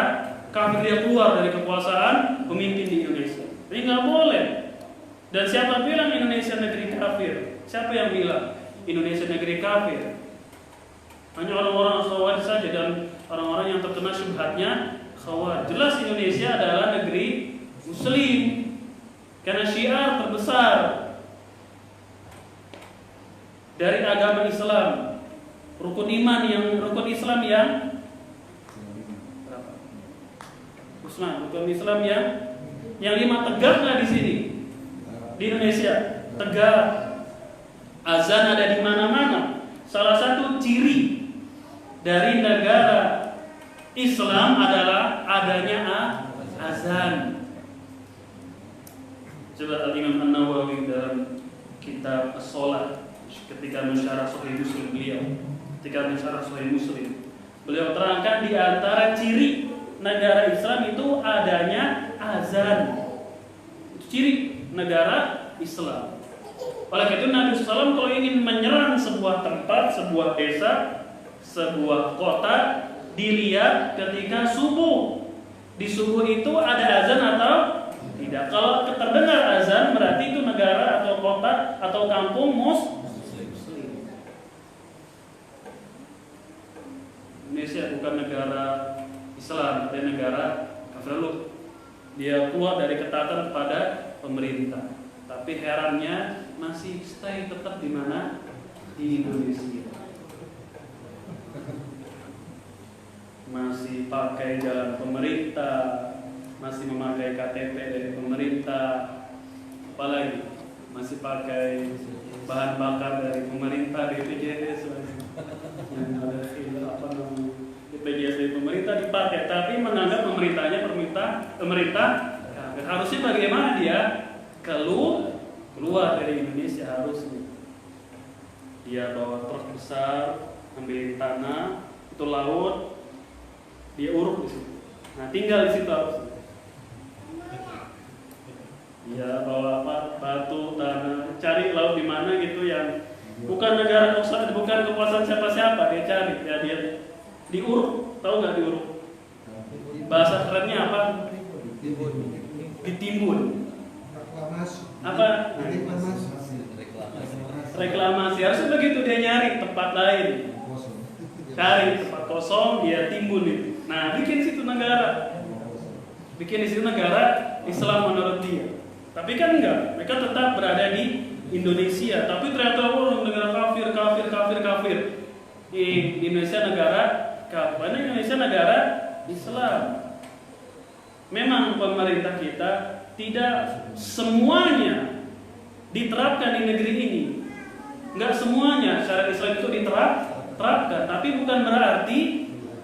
kafir. Dia keluar dari kekuasaan pemimpin di Indonesia. Ini nggak boleh. Dan siapa bilang Indonesia negeri kafir? Siapa yang bilang Indonesia negeri kafir? Hanya orang-orang Khawarij saja dan orang-orang yang terkena syubhatnya Khawarij. Jelas Indonesia adalah negeri Muslim karena syiar terbesar dari agama Islam, rukun Islam yang berapa? Rukun Islam yang 5 tegak nggak di sini? Di Indonesia tegak. Azan ada di mana-mana. Salah satu ciri dari negara Islam adalah adanya azan. Coba Al-Imam An-Nawawi dalam kitab As-Shalah ketika mensyarah Sahih Muslim beliau terangkan di antara ciri negara Islam itu adanya azan. Itu ciri negara Islam. Oleh karena itu Nabi SAW kalau ingin menyerang sebuah tempat, sebuah desa, sebuah kota, dilihat ketika subuh. Di subuh itu ada azan atau tidak. Kalau terdengar azan berarti itu negara atau kota atau kampung Muslim. Indonesia bukan negara Islam, tapi negara kafir. Dia keluar dari ketaatan kepada pemerintah. Tapi herannya masih stay tetap di mana? Di Indonesia. Masih pakai jalan pemerintah, masih memakai KTP dari pemerintah, apalagi masih pakai bahan bakar dari pemerintah, BPJS yang ada BPJS dari pemerintah dipakai, tapi menganggap pemerintahnya pemerintah. Harusnya bagaimana dia keluar dari Indonesia? Harusnya dia bawa truk besar, ambil tanah, itu laut, dia uruk di situ. Nah, tinggal di situ harusnya. Ya bawa apa, batu, tanah, cari laut di mana gitu yang bukan negara bukan kekuasaan siapa-siapa, dia cari, ya dia diuruk, tahu nggak diuruk? Bahasa kerennya apa? Ditimbun. Apa? Reklamasi. Harusnya begitu, dia nyari tempat lain, cari tempat kosong, dia timbun itu. Nah, bikin situ negara, bikin di situ negara Islam menurut dia. Tapi kan enggak, mereka tetap berada di Indonesia. Tapi ternyata negara kafir. Di Indonesia negara kafir, Indonesia negara Islam. Memang pemerintah kita tidak semuanya diterapkan di negeri ini. Enggak semuanya syariat Islam itu diterapkan, tapi bukan berarti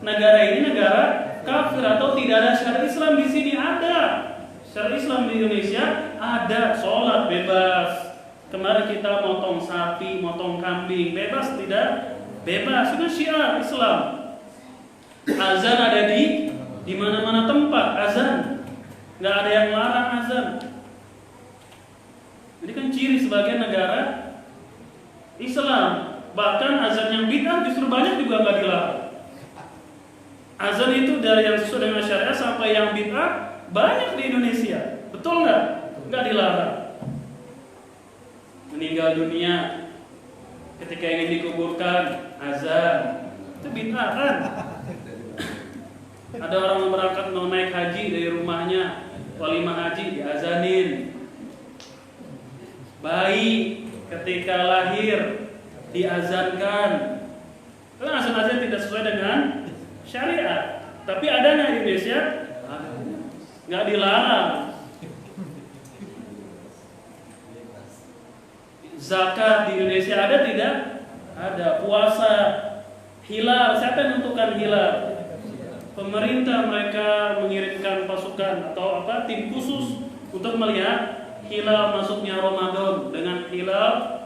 negara ini negara kafir atau tidak ada syariat Islam di sini. Ada syariat Islam di Indonesia, ada sholat bebas. Kemarin kita motong sapi, motong kambing, bebas tidak? Bebas, itu syiar Islam. Azan ada di mana-mana tempat azan, nggak ada yang larang azan. Jadi kan ciri sebagai negara Islam. Bahkan azan yang bid'ah justru banyak juga nggak dilarang. Azan itu dari yang sesuai dengan syariat sampai yang bid'ah banyak di Indonesia, betul nggak? Nggak dilarang. Meninggal dunia, ketika ingin dikuburkan, azan, itu bid'ah kan? Ada orang yang berangkat mau naik haji dari rumahnya, walimah haji diazanin. Bayi ketika lahir diazankan. Karena azan-azan tidak sesuai dengan syariat. Tapi ada nggak di Indonesia? Nggak dilarang. Zakat di Indonesia ada tidak? Ada. Puasa, hilal, siapa yang menentukan hilal? Pemerintah, mereka mengirimkan pasukan atau tim khusus untuk melihat hilal masuknya Ramadan dengan hilal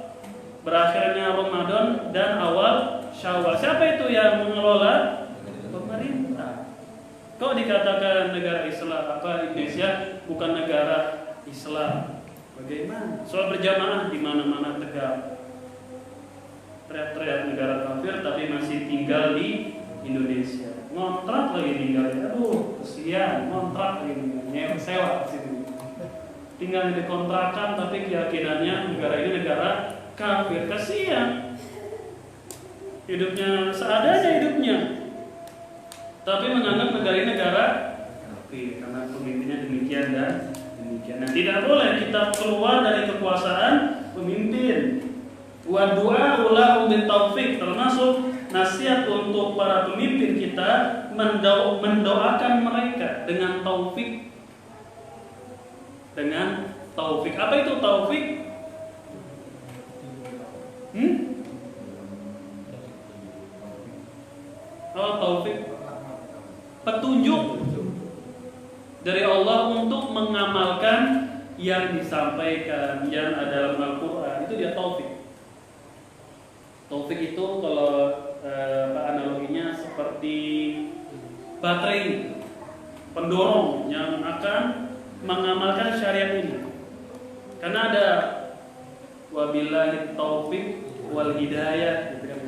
berakhirnya Ramadan dan awal Syawal. Siapa itu yang mengelola? Pemerintah. Kok dikatakan negara Islam? Indonesia bukan negara Islam? Bagaimana? Soal berjamaah di mana-mana tegak. Teriak-teriak negara kafir tapi masih tinggal di Indonesia. Ngontrak lagi tinggal. Aduh, kesian. Ngontrak lagi tinggal. Sewa di situ. Tinggal di kontrakan tapi keyakinannya negara ini negara kafir. Kasian. Hidupnya seadanya hidupnya. Tapi menganggap negara ini negara kafir karena pemimpinnya demikian dan demikian. Nah, tidak boleh kita keluar dari kekuasaan pemimpin. Wa du'a lahum bitaufik, termasuk nasihat untuk para pemimpin kita mendoakan mereka dengan taufik. Dengan taufik. Apa itu taufik? Oh, taufik. Petunjuk dari Allah untuk mengamalkan yang disampaikan yang ada dalam Al-Quran. Itu dia taufik. Taufik itu kalau analoginya seperti baterai pendorong yang akan mengamalkan syariat ini. Karena ada wabillahi taufik wal hidayah gitu kan.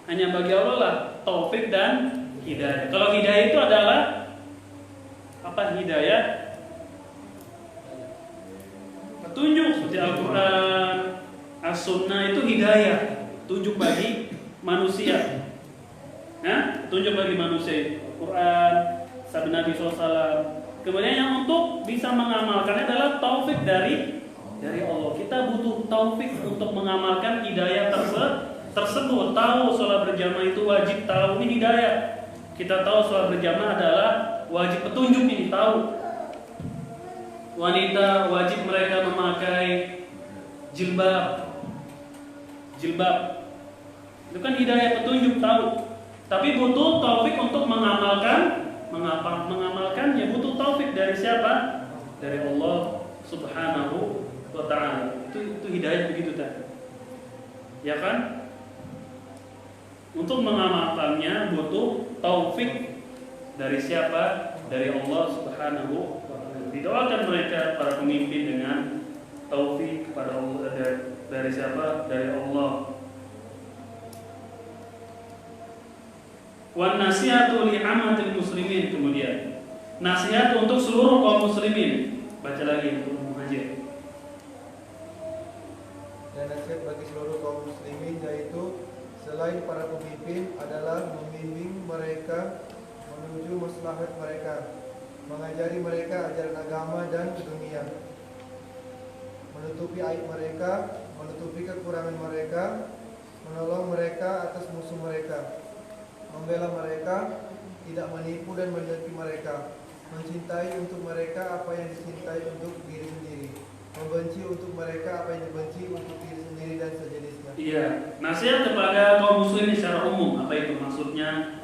Hanya bagi Allah lah taufik dan hidayah. Kalau hidayah itu adalah apa hidayah? Petunjuk seperti Al-Quran, As-Sunnah itu hidayah, tunjuk bagi manusia. Nah, tunjuk bagi manusia. Al-Quran, sabda Nabi SAW. Kemudian yang untuk bisa mengamalkannya adalah taufik dari Allah. Kita butuh taufik untuk mengamalkan hidayah tersebut. Tahu sholat berjamaah itu wajib, tahu ini hidayah. Kita tahu sholat berjamaah adalah wajib, petunjuk ini tahu. Wanita wajib mereka memakai jilbab. Itu kan hidayah, petunjuk, tahu. Tapi butuh taufik untuk mengamalkannya, butuh taufik dari siapa? Dari Allah Subhanahu wa ta'ala. Itu hidayah begitu tadi. Ya kan? Untuk mengamalkannya butuh taufik dari siapa? Dari Allah Subhanahu wa ta'ala. Didoakan mereka para pemimpin dengan taufik kepada Allah dari siapa? Dari Allah. Wan nasihatu li ammatil muslimin, kemudian nasihat untuk seluruh kaum muslimin. Baca lagi untuk muhajir. Dan nasihat bagi seluruh kaum muslimin yaitu selain para pemimpin adalah membimbing mereka menuju maslahat mereka, mengajari mereka ajaran agama dan dunia, menutupi aib mereka, menutupi kekurangan mereka, menolong mereka atas musuh mereka, membela mereka, tidak menipu dan menyakiti mereka, mencintai untuk mereka apa yang dicintai untuk diri sendiri, membenci untuk mereka apa yang dibenci untuk diri sendiri dan sejenisnya. Iya, nasihat kepada kaum muslimin secara umum. Apa itu maksudnya?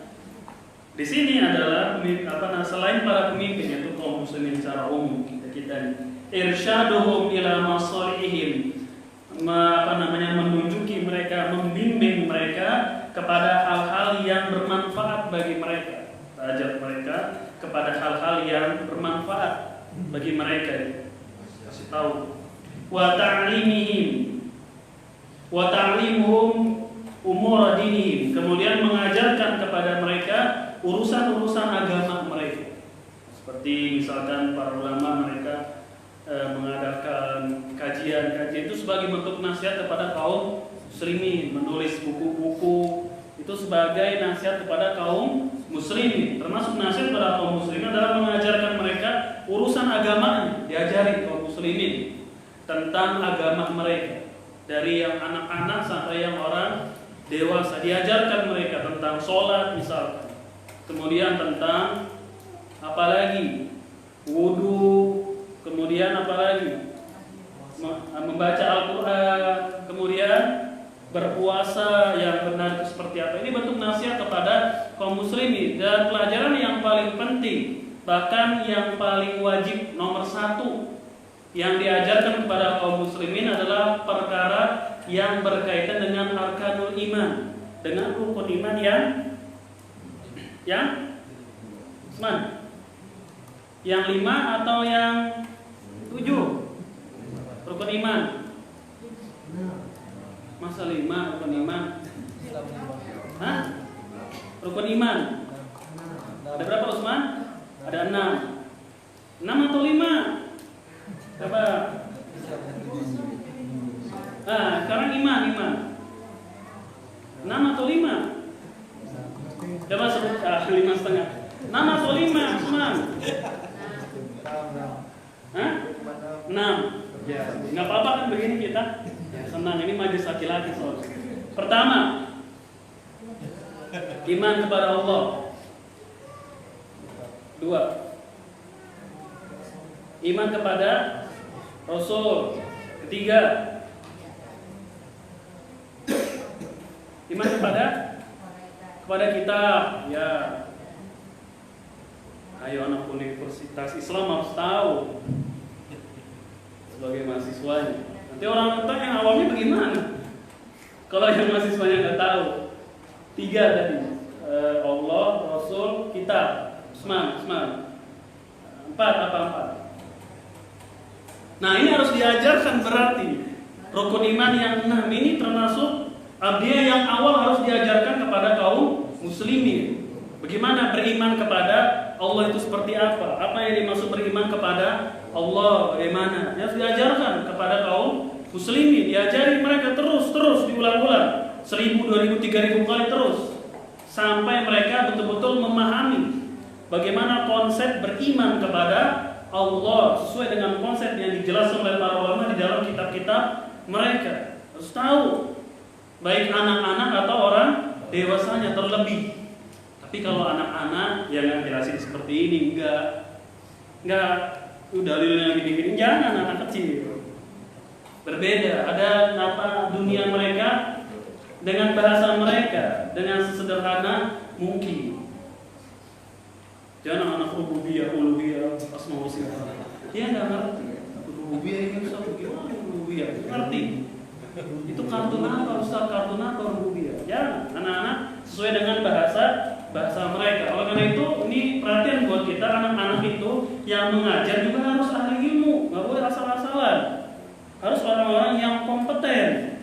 Di sini adalah selain para pemimpin, yaitu kaum muslimin secara umum, kita irsyaduhum ila masalihim, menunjuki mereka, membimbing mereka kepada hal-hal yang bermanfaat bagi mereka, ajak mereka kepada hal-hal yang bermanfaat bagi mereka. Kasih tahu. Wa ta'limuhum umur dinihim, kemudian mengajarkan kepada mereka urusan-urusan agama mereka. Seperti misalkan para ulama mereka mengadakan kajian itu sebagai bentuk nasihat kepada kaum muslimin, menulis buku-buku itu sebagai nasihat kepada kaum muslimin. Termasuk nasihat kepada kaum muslimin adalah mengajarkan mereka urusan agamanya, diajari kaum muslimin tentang agama mereka, dari yang anak-anak sampai yang orang dewasa, diajarkan mereka tentang sholat misalkan, kemudian tentang apalagi wudu, kemudian apalagi membaca Al-Quran, kemudian berpuasa yang benar itu seperti apa. Ini bentuk nasihat kepada kaum muslimin. Dan pelajaran yang paling penting, bahkan yang paling wajib nomor 1 yang diajarkan kepada kaum muslimin adalah perkara yang berkaitan dengan arkanul iman, dengan rukun iman yang 5 atau yang 7 rukun iman. Masa 5 rukun iman? Hah? Rukun iman ada berapa, Usman? Ada 6 atau 5? Coba. Sekarang iman 6 atau 5? Coba sebut 5,5. 6 atau 5, Usman? 6. Ya, nggak apa-apa kan begini kita. Ya, senang, ini majelis laki-laki soalnya. Pertama, iman kepada Allah. 2, iman kepada Rasul. 3, iman kepada kitab. Ya, ayo anak universitas Islam harus tahu sebagai mahasiswanya. Nanti orang tanya yang awamnya bagaimana kalau yang mahasiswanya nggak tahu. 3 tadi, Allah, Rasul, kitab. Usman. 4 apa 4? Nah, ini harus diajarkan berarti. Rukun iman yang 6 ini termasuk abdiyah yang awal harus diajarkan kepada kaum muslimin. Bagaimana beriman kepada Allah itu seperti apa? Apa yang dimaksud beriman kepada Allah? Bagaimana? Harus diajarkan kepada kaum muslimin, diajari mereka terus diulang-ulang 1000, 2000, 3000 kali terus sampai mereka betul-betul memahami bagaimana konsep beriman kepada Allah sesuai dengan konsep yang dijelaskan oleh para ulama di dalam kitab-kitab mereka. Harus tahu, baik anak-anak atau orang dewasanya terlebih. Tapi kalau anak-anak ya nggak jelasin seperti ini, nggak dalilnya gini-gini, jangan anak kecil. Berbeda, ada dunia mereka dengan bahasa mereka, dengan sesederhana mungkin. Jangan anak rububiyah, uluhiyah, asma wa sifat. Dia nggak ngerti. Rububiyah ini Ustaz, gimana rububiyah? Ngerti? Itu kartun apa Ustaz? Kartun apa rububiyah? Jangan, anak-anak sesuai dengan bahasa bahasa mereka. Oleh karena itu, ini perhatian buat kita, anak-anak itu yang mengajar juga harus ahli ilmu, nggak boleh asal-asalan. Harus orang-orang yang kompeten.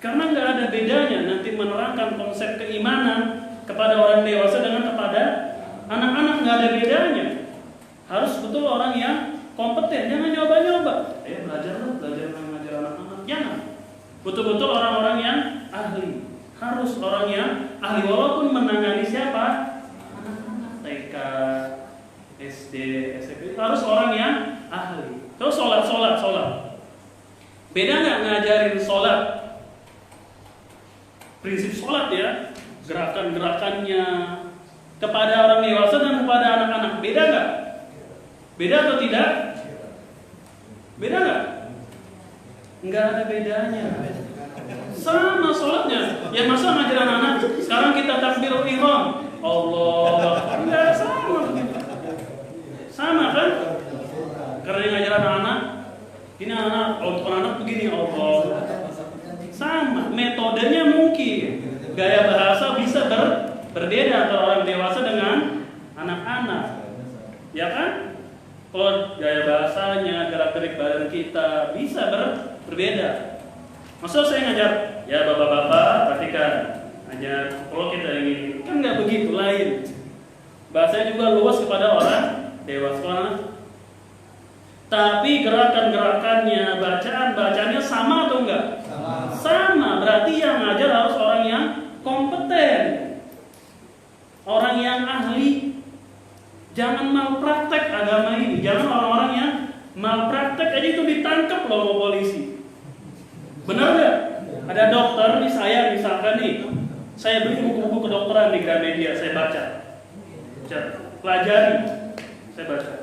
Karena nggak ada bedanya nanti menerangkan konsep keimanan kepada orang dewasa dengan kepada anak-anak, nggak ada bedanya. Harus betul orang yang kompeten, jangan nyoba-nyoba. Belajar mengajar anak-anak, jangan. Betul-betul orang-orang yang ahli. Harus orang yang ahli, walaupun menangani siapa? Anak-anak TK, SD, SMP. Harus orang yang ahli. Terus sholat. Beda nggak ngajarin sholat? Prinsip sholat ya, gerakan-gerakannya kepada orang dewasa dan kepada anak-anak. Beda nggak? Beda atau tidak? Beda nggak? Nggak ada bedanya. Sama sholatnya. Ya masa ngajar anak-anak? Sekarang kita takbirul ihram. Allah, nggak sama. Sama kan? Karena yang ngajar anak-anak, ini anak, untuk anak begini Allah. Sama, metodenya mungkin, gaya bahasa bisa berbeda antara orang dewasa dengan anak-anak, ya kan? Kalau gaya bahasanya, gerak-gerik badan kita bisa berbeda. Maksud saya ngajar, ya bapak-bapak perhatikan, ngajar. Kalau kita ingin, kan nggak begitu, lain. Bahasanya juga luas kepada orang dewasa. Tapi gerakan-gerakannya, bacaan-bacaannya sama atau enggak? Sama. Berarti yang ngajar harus orang yang kompeten, orang yang ahli. Jangan malpraktek agama ini. Jangan orang-orang yang malpraktek aja itu ditangkap loh sama polisi. Benar nggak? Ada dokter nih, saya misalkan nih, saya beli buku-buku kedokteran di Gramedia, saya baca, pelajari, saya baca.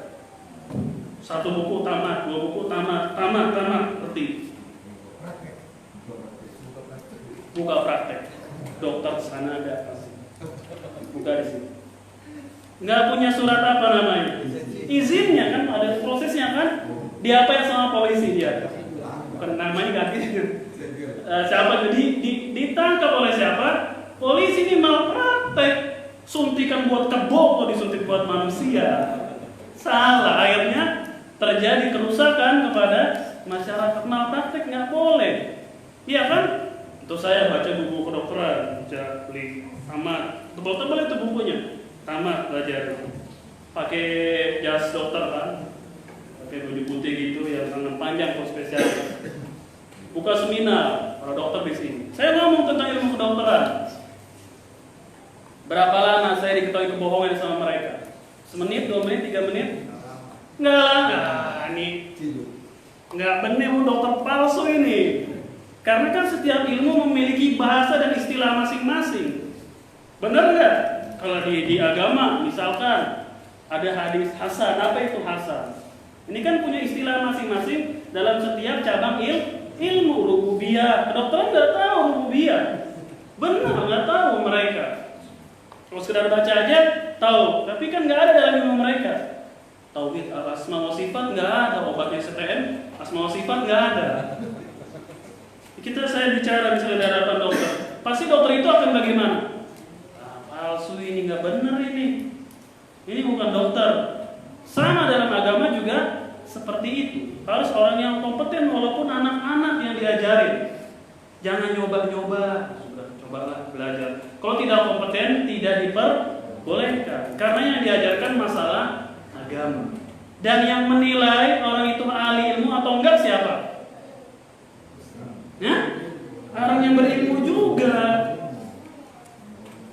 Satu buku tamat, dua buku tamat, ngerti. Buka praktek. Dokter sana ada pasti. Buka di sini. Nggak punya surat apa namanya? Izinnya kan, ada prosesnya kan? Diapain sama polisi dia? Bukan namanya ganti. Siapa jadi ditangkap oleh siapa? Polisi ini malpraktek. Suntikan buat kebo, kok disuntik buat manusia. Salah, akhirnya terjadi kerusakan kepada masyarakat. Malpraktek nggak boleh, iya kan? Itu saya baca buku kedokteran, beli tamat, tebal-tebal itu bukunya, tamat belajar, pakai jas dokter kan, pakai baju putih gitu yang tangan panjang kok spesialis. Buka seminar para dokter di sini. Saya ngomong tentang ilmu kedokteran. Berapa lama saya diketahui kebohongan sama mereka? Semenit, 2 menit, 3 menit? Enggak, ini enggak benar dokter palsu ini. Karena kan setiap ilmu memiliki bahasa dan istilah masing-masing. Benar enggak? Kalau di agama misalkan ada hadis hasan, apa itu hasan? Ini kan punya istilah masing-masing dalam setiap cabang ilmu. Rububiyah, kedokteran enggak tahu rububiyah. Benar, enggak tahu mereka. Kalau sekedar baca aja tahu, tapi kan enggak ada dalam ilmu mereka. Tauhid asma wa sifat nggak ada, obatnya STM asma wa sifat nggak ada. Saya bicara misalnya di hadapan dokter, pasti dokter itu akan bagaimana? Palsu ini, nggak benar ini bukan dokter. Sama dalam agama juga seperti itu. Harus orang yang kompeten walaupun anak-anak yang diajarin. Jangan nyoba-nyoba, sudah cobalah belajar. Kalau tidak kompeten tidak diperbolehkan, karena yang diajarkan masalah agama. Dan yang menilai orang itu ahli ilmu atau enggak siapa? Ya? Orang yang berilmu juga.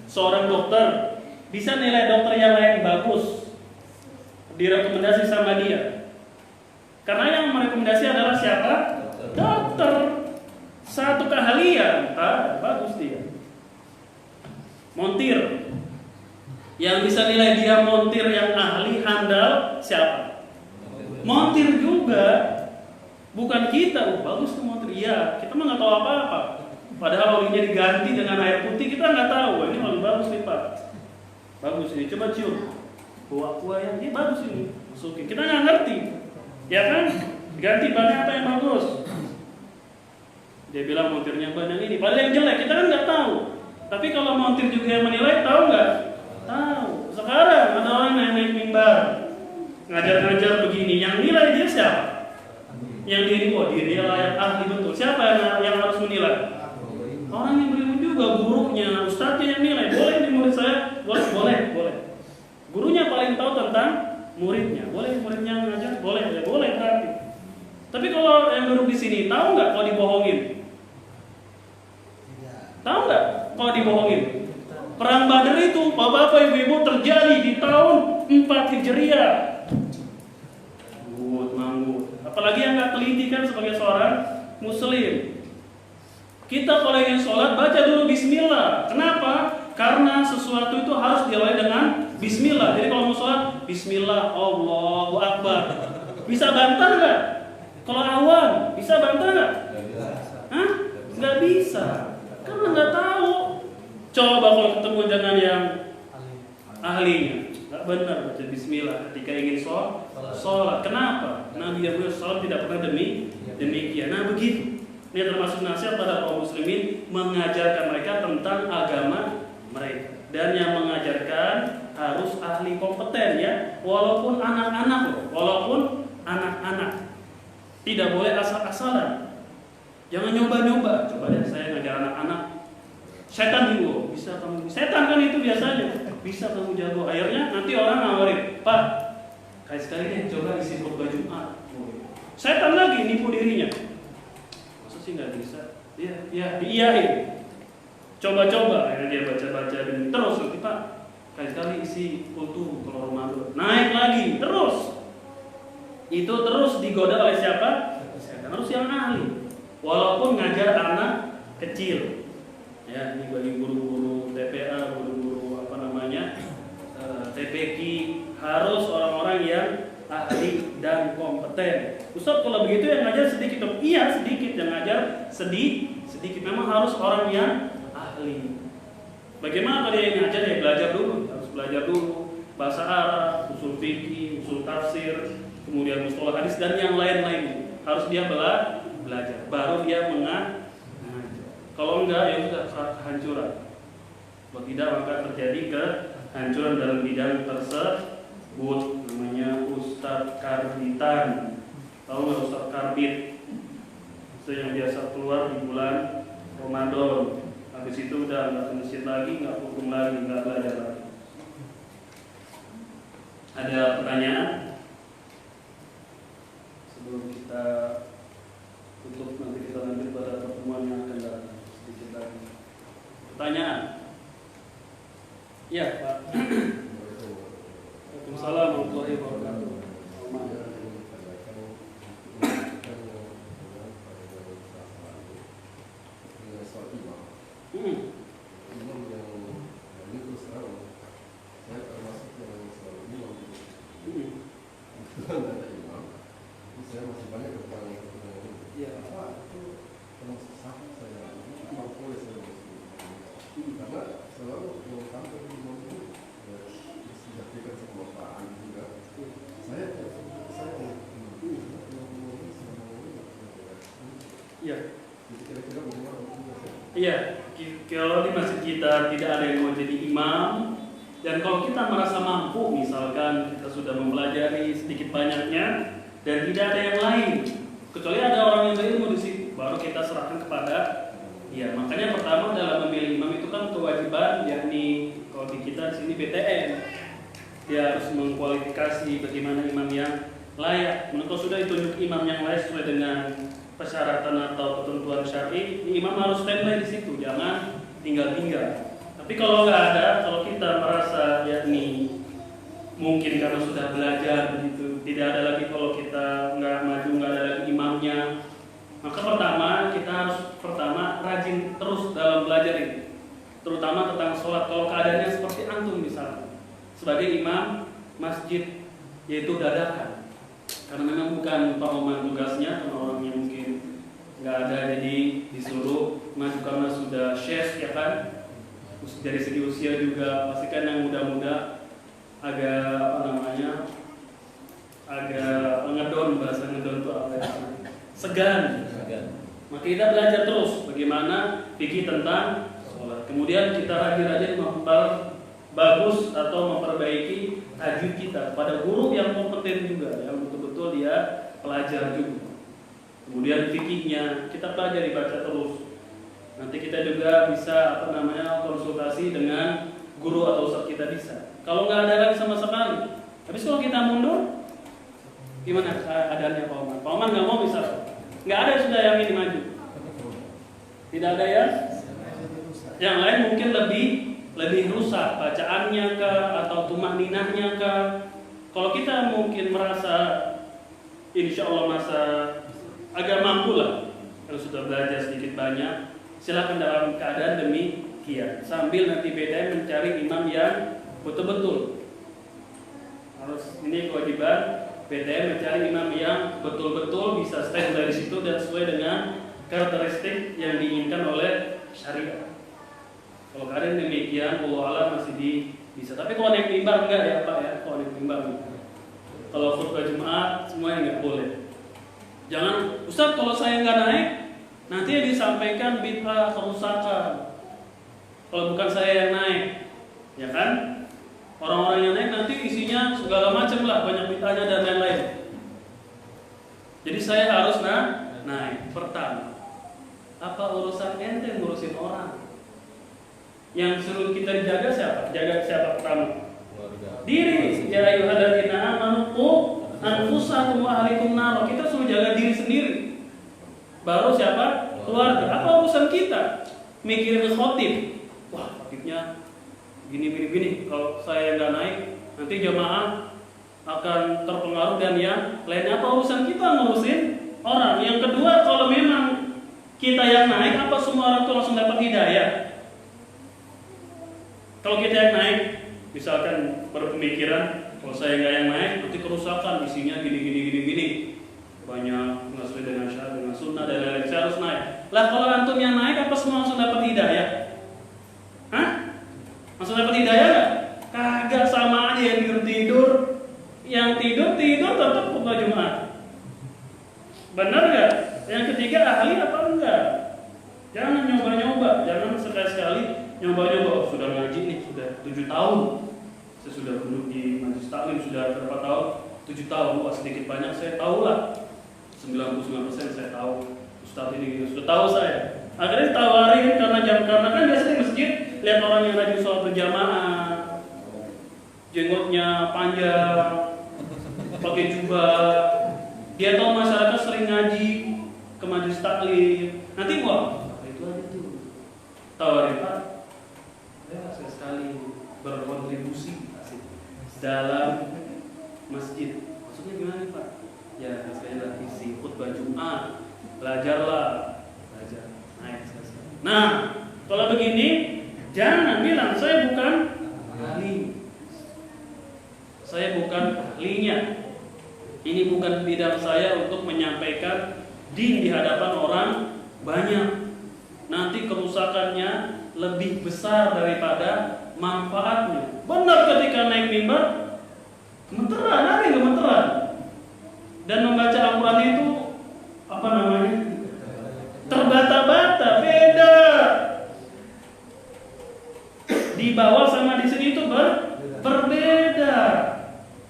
Seorang dokter bisa nilai dokter yang lain bagus, direkomendasi sama dia. Karena yang merekomendasi adalah siapa? Dokter. Satu keahlian, bagus dia. Montir. Yang bisa nilai dia montir yang ahli handal siapa? Montir juga. Bukan kita, bagus tuh montir. Iya, kita mah nggak tahu apa-apa. Padahal olinya diganti dengan air putih, kita nggak tahu. Ini oli bagus nih Pak. Bagus ini, coba cium. Kuah-kuah yang ini bagus ini. Masukin. Kita nggak ngerti, ya kan? Ganti bannya apa yang bagus? Dia bilang montirnya ban yang ini. Padahal yang jelek kita kan nggak tahu. Tapi kalau montir juga yang menilai, tahu nggak? Tahu. Sekarang ada orang naik mimbar ngajar-ngajar begini, yang nilai dia siapa? Yang diri, dia layak ahli betul. Siapa yang harus menilai? Orang yang berilmu juga, gurunya, ustadznya yang nilai. Boleh di murid saya? Boleh. Gurunya paling tahu tentang muridnya. Boleh muridnya ngajar? Boleh berarti. Tapi kalau yang duduk di sini, tahu nggak kalau dibohongin? Tahu nggak kalau dibohongin? Perang Badar itu, bapak-bapak, ibu-ibu, terjadi di tahun 4 Hijriah. Manggut. Apalagi yang nggak teliti kan sebagai seorang muslim. Kita kalau ingin sholat, baca dulu bismillah. Kenapa? Karena sesuatu itu harus diawali dengan bismillah. Jadi kalau mau sholat, bismillah, Allahu Akbar. Bisa bantah nggak? Kalau awam, bisa bantah nggak? Hah? Nggak bisa. Karena nggak tahu. Coba kalau ketemu dengan yang ahlinya, nggak benar baca bismillah ketika ingin sholat. Kenapa? Nabi yang sholat tidak pernah demikian. Nah begitu. Ini termasuk nasihat pada kaum muslimin, mengajarkan mereka tentang agama mereka. Dan yang mengajarkan harus ahli kompeten ya, walaupun anak-anak loh, walaupun anak-anak. Tidak boleh asal-asalan. Jangan nyoba-nyoba. Coba deh saya ngajar anak-anak. Setan juga bisa kamu. Setan kan itu biasanya bisa kamu jago. Akhirnya nanti orang nawarin, Pak, sekali deh coba isi khutbah Jumat. Setan lagi nipu dirinya. Masa sih nggak bisa? Ya diiyain. Coba-coba. Akhirnya dia baca-baca dan terus nanti Pak, sekali isi kultum kalau Ramadan. Naik lagi terus. Itu terus digoda oleh siapa? Setan. Harus yang ahli. Walaupun ngajar anak kecil. Ya, ini bagi guru-guru TPA, guru-guru TPQ, harus orang-orang yang ahli dan kompeten. Ustaz kalau begitu yang ngajar sedikit dong? Iya sedikit, yang ngajar sedikit. Memang harus orang yang ahli. Bagaimana kalau dia yang ngajar? Ya belajar dulu, harus belajar dulu bahasa Arab, usul fikih, usul tafsir, kemudian mustalah hadis dan yang lain-lain. Harus dia belajar, baru dia mengajar. Kalau enggak ya sudah kehancuran. Kalau tidak maka terjadi kehancuran dalam bidang tersebut. Namanya Ustadz Karbitan. Tahu nggak Ustadz Karbit? Itu yang biasa keluar di bulan Ramadan. Habis itu udah nggak ke masjid lagi, nggak hukum lagi, nggak belajar lagi. Ada pertanyaan? Sebelum kita tutup, nanti kita lanjut pada pertemuan yang akan datang. Pertanyaan? Ya Pak. Waalaikumsalam warahmatullahi wabarakatuh. Iya, kalau di masjid kita tidak ada yang mau jadi imam, dan kalau kita merasa mampu, misalkan kita sudah mempelajari sedikit banyaknya dan tidak ada yang lain, kecuali ada orang yang berilmu di situ, baru kita serahkan kepada dia. Makanya pertama dalam memilih imam itu kan kewajiban, yakni kalau di kita di sini BTN, dia harus mengkualifikasi bagaimana imam yang layak. Kalau sudah ditunjuk imam yang layak sesuai dengan persyaratan atau ketentuan syar'i, imam harus standby di situ, jangan tinggal-tinggal. Tapi kalau nggak ada, kalau kita merasa yakni mungkin karena sudah belajar begitu, tidak ada lagi, kalau kita nggak maju, nggak ada lagi imamnya, maka pertama kita harus rajin terus dalam belajar ini, terutama tentang sholat. Kalau keadaannya seperti antum misalnya sebagai imam masjid, yaitu dadakan, karena memang bukan pengumuman tugasnya, karena orang yang mungkin nggak ada, jadi disuruh maju karena sudah syekh ya kan. Dari segi usia juga pastikan yang muda-muda agak agak ngedon, bahasa ngedon itu apa ya? Segan. Maka kita belajar terus bagaimana fikih tentang sholat. Kemudian kita rajin-rajin bagus atau memperbaiki tajwid kita pada guru yang kompeten juga, yang betul-betul dia pelajar juga. Kemudian fikihnya kita pelajari, baca terus. Nanti kita juga bisa konsultasi dengan guru atau ustaz kita bisa. Kalau nggak ada lagi sama sekali, habis kalau kita mundur, gimana keadaannya Pak Oman? Pak Oman nggak mau bisa, nggak ada sudah yang ini maju. Tidak ada ya? Yang lain mungkin lebih rusak bacaannya kah atau tumakninahnya kah? Kalau kita mungkin merasa insya Allah masa agak mampu lah, kalau sudah belajar sedikit banyak, silakan dalam keadaan demikian. Sambil nanti BTM mencari imam yang betul-betul. Harus ini kewajiban BTM mencari imam yang betul-betul bisa stand dari situ dan sesuai dengan karakteristik yang diinginkan oleh syariat. Kalau keadaan demikian, Allah alam masih bisa. Tapi kalau naik mimbar enggak ya Pak ya? Kalau naik mimbar enggak. Kalau khutbah Jumat semuanya enggak boleh. Jangan, Ustaz kalau saya enggak naik, nanti yang disampaikan bid'ah, kerusakan. Kalau bukan saya yang naik, ya kan? Orang-orang yang naik nanti isinya segala macam lah, banyak bid'ahnya dan lain-lain. Jadi saya harus naik. Pertama, apa urusan ente ngurusin orang? Yang suruh kita jaga siapa? Jaga siapa pertama? Diri. Ya ayyuhalladzina amanu qu anfusakum wa ahlikum nar. Kita suruh jaga diri sendiri. Baru siapa? Keluarga. Apa urusan kita? Mikirin khotib. Wah, khotibnya gini. Kalau saya nggak naik, nanti jamaah akan terpengaruh dan yang lainnya. Apa urusan kita ngurusin orang? Yang kedua, kalau memang kita yang naik, apa semua orang itu langsung dapat hidayah? Kalau kita yang naik, misalkan berpemikiran, kalau saya nggak yang naik, nanti kerusakan, isinya gini. Banyak nggak sesuai dengan syariat, dengan sunnah dan lain-lain. Saya harus naik. Lah kalau antum yang naik, apa semua langsung dapat hidayah? Hah? Langsung dapat hidayah nggak? Kagak, sama aja yang tidur. Yang tidur tetap khutbah Jumat. Benar nggak? Yang ketiga, ahli apa enggak? Jangan nyoba-nyoba, jangan sekali-sekali nyoba-nyoba. Sudah ngaji nih, sudah 7 tahun. Saya sudah duduk di majelis taklim sudah berapa tahun? 7 tahun. Wah, sedikit banyak saya tahu lah. 99% saya tahu. Ustaz ini sudah tahu saya. Akhirnya tawarin karena kan biasanya di masjid lihat orang yang rajin sholat berjamaah, jenggotnya panjang, pakai jubah. Dia tahu masyarakat sering ngaji ke majelis taklim. Nanti wah, itu aja tuh. Tawarin Pak, saya sekali berkontribusi dalam masjid. Maksudnya gimana nih Pak? Ya sekali lagi isi khutbah Jumat, belajar. Naik sekali. Nah, kalau begini jangan bilang saya bukan ahli. Saya bukan ahlinya. Ini bukan bidang saya untuk menyampaikan din di hadapan orang banyak. Nanti kerusakannya lebih besar daripada manfaatnya. Benar ketika naik mimbar gemeteran. Dan membaca Al-Quran itu terbata-bata, beda. Di bawah sama di sini itu berbeda.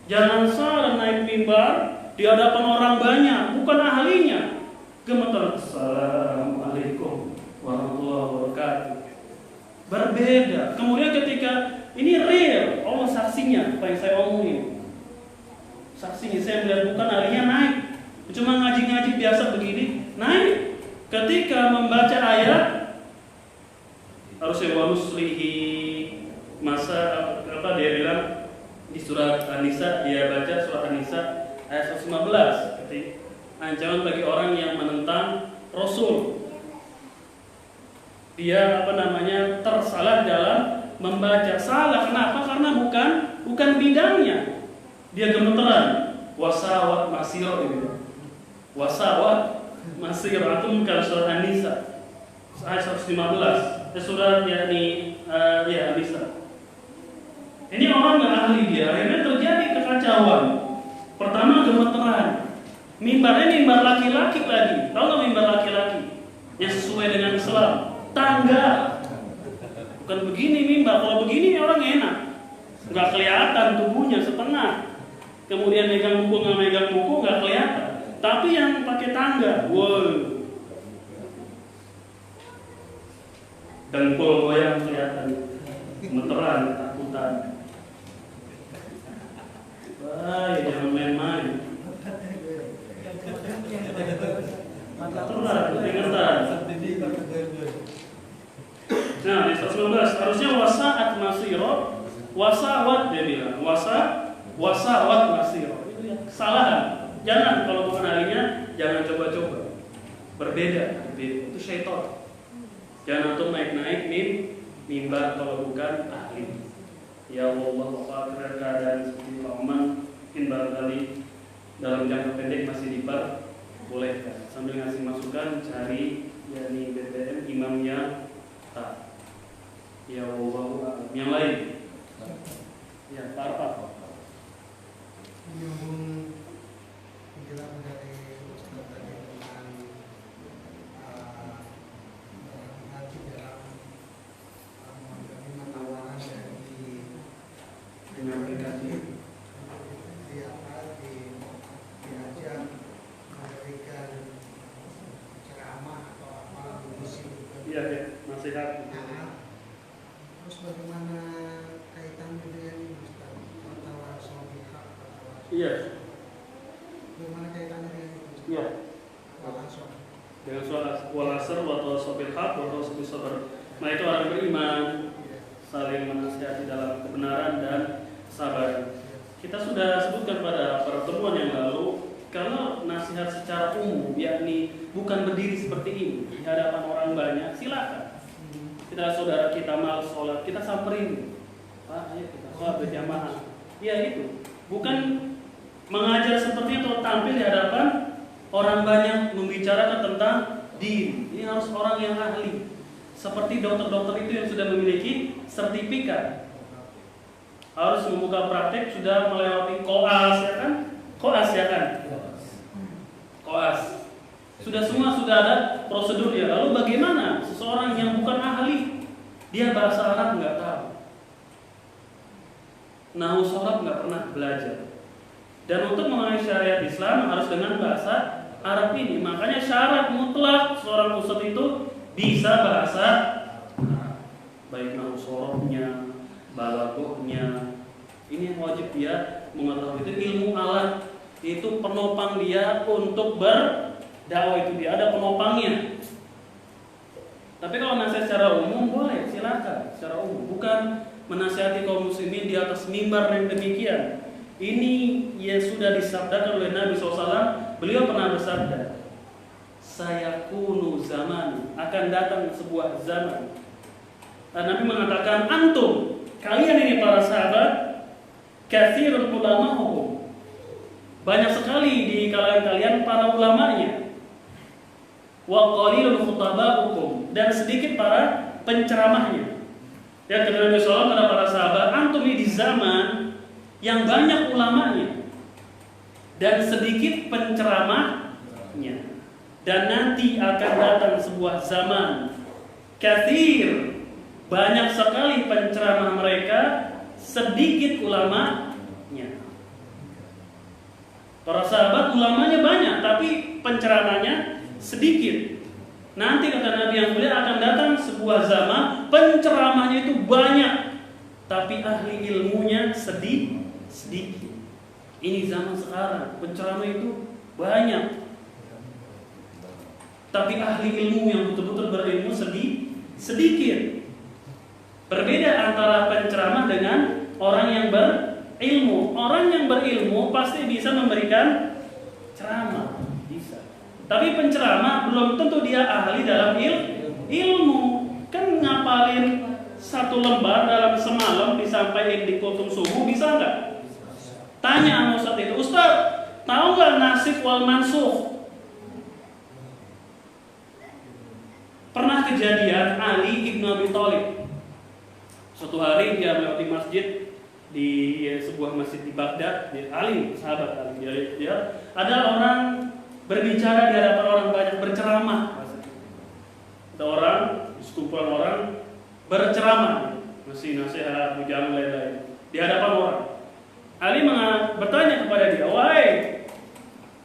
Jangan salah naik mimbar di hadapan orang banyak, bukan ahlinya. Gemeteran. Assalamualaikum warahmatullahi wabarakatuh. Berbeda. Kemudian ketika ini real, Allah saksinya apa yang saya omongin. Saksinya saya melihat bukan ahlinya naik. Cuma ngaji-ngaji biasa begini, naik. Ketika membaca ayat harusnya wa nuslihi masa dia bilang di surat An-Nisa, dia baca surat An-Nisa ayat 115. Ancaman bagi orang yang menentang Rasul. Dia tersalah dalam membaca. Salah kenapa? Karena bukan bidangnya. Dia gemeteran. Wasawat masiro ini. Wasawat masiro atau bukan surat An-Nisa ayat 115. Surat An-Nisa. Ini orang nggak ahli dia. Akhirnya terjadi kekacauan. Pertama gemeteran. Mimbarnya mimbar laki-laki lagi. Tahu nggak mimbar laki-laki? Yang sesuai dengan Islam. Tangga. Bukan begini mimbar, kalau begini orang enak, nggak kelihatan tubuhnya setengah. Kemudian megang buku nggak megang buku nggak kelihatan. Tapi yang pakai tangga, wow, dengkul goyang kelihatan, gemeteran, takutan. Wah, jangan main-main. Terat, keringetan. Nah, di 119 harusnya wasaat masiro, wasawat dia bilang, wasawat masiro. Itu ya kesalahan. Jangan kalau bukan ahlinya, jangan coba-coba. Berbeda. Itu syaitan. Jangan untuk naik-naik mimbar kalau bukan ahli. Ya Allah, fakir keadaan seperti Pak Oman, mungkin barangkali dalam jangka pendek masih diperbolehkan. Sambil ngasih masukan, cari yakni BBM imam yang tak. Ya Allah, yang lain. Ya, Pak. Menyambung penjelasan dari Ustaz tadi tentang ngaji dalam menerima tawaran dari Aplikasi. diajak memberikan ceramah atau apa musik. Iya, nasihat. Terus bagaimana kaitan dengan Ustaz fatwa Sobihah? Iya. Bagaimana kaitannya dengan itu? Iya. Langsung. Dengan soal walasar atau sopil hak atau sopil sabar. Nah itu orang beriman saling menasihati dalam kebenaran dan sabar. Kita sudah sebutkan pada pertemuan yang lalu kalau nasihat secara umum yakni bukan berdiri seperti ini di hadapan orang banyak, silakan. Kita saudara kita malas sholat, kita samperin. Pak, ayo kita sholat berjamaah. Ya itu. Bukan mengajar seperti itu tampil di hadapan orang banyak membicarakan tentang diri. Ini harus orang yang ahli. Seperti dokter-dokter itu yang sudah memiliki sertifikat. Harus membuka praktek sudah melewati koas ya kan? Koas ya kan? Koas. Sudah semua sudah ada prosedur ya. Lalu bagaimana seseorang yang bukan ahli, dia bahasa Arab nggak tahu, nahu sholat nggak pernah belajar. Dan untuk memahami syariat Islam harus dengan bahasa Arab ini. Makanya syarat mutlak seorang ustadz itu bisa bahasa Arab, baik nahu sorofnya, balaghahnya. Ini yang wajib dia mengetahui. Itu ilmu alat, itu penopang dia untuk berdakwah, itu dia ada penopangnya. Tapi kalau nasihat secara umum boleh, silakan secara umum. Bukan menasihati kaum muslimin di atas mimbar yang demikian. Ini ya sudah disabdakan oleh Nabi SAW. Beliau pernah bersabda, sayakunu zaman, akan datang sebuah zaman. Dan Nabi mengatakan, antum, kalian ini para sahabat, katsirul ulama'uhum, banyak sekali di kalangan kalian para ulamanya, wa qalilul khutaba'ukum, dan sedikit para penceramahnya. Dan kata Nabi SAW kepada para sahabat, antum ini di zaman yang banyak ulamanya dan sedikit penceramahnya. Dan nanti akan datang sebuah zaman katsir, banyak sekali penceramah mereka, sedikit ulamanya. Para sahabat ulamanya banyak, tapi penceramahnya sedikit. Nanti kata Nabi yang mulia akan datang sebuah zaman penceramahnya itu banyak, tapi ahli ilmunya sedikit. Ini zaman sekarang penceramah itu banyak, tapi ahli ilmu yang betul-betul berilmu sedikit. Berbeda antara penceramah dengan orang yang berilmu. Orang yang berilmu pasti bisa memberikan ceramah, bisa. Tapi penceramah belum tentu dia ahli dalam ilmu. Kan ngapalin satu lembar dalam semalam disampaikan di kultum subuh bisa nggak? Tanya sama Ustaz itu, Ustaz, tahu nggak nasikh wal mansukh? Pernah kejadian Ali ibn Abi Thalib. Suatu hari dia melewati masjid di sebuah masjid di Baghdad. Ali, sahabat Ali, dia ada orang berbicara di hadapan orang banyak, berceramah. Ada orang, sekumpulan orang berceramah, masih nasihat, ujangan lain-lain di hadapan orang. Ali bertanya kepada dia, wahai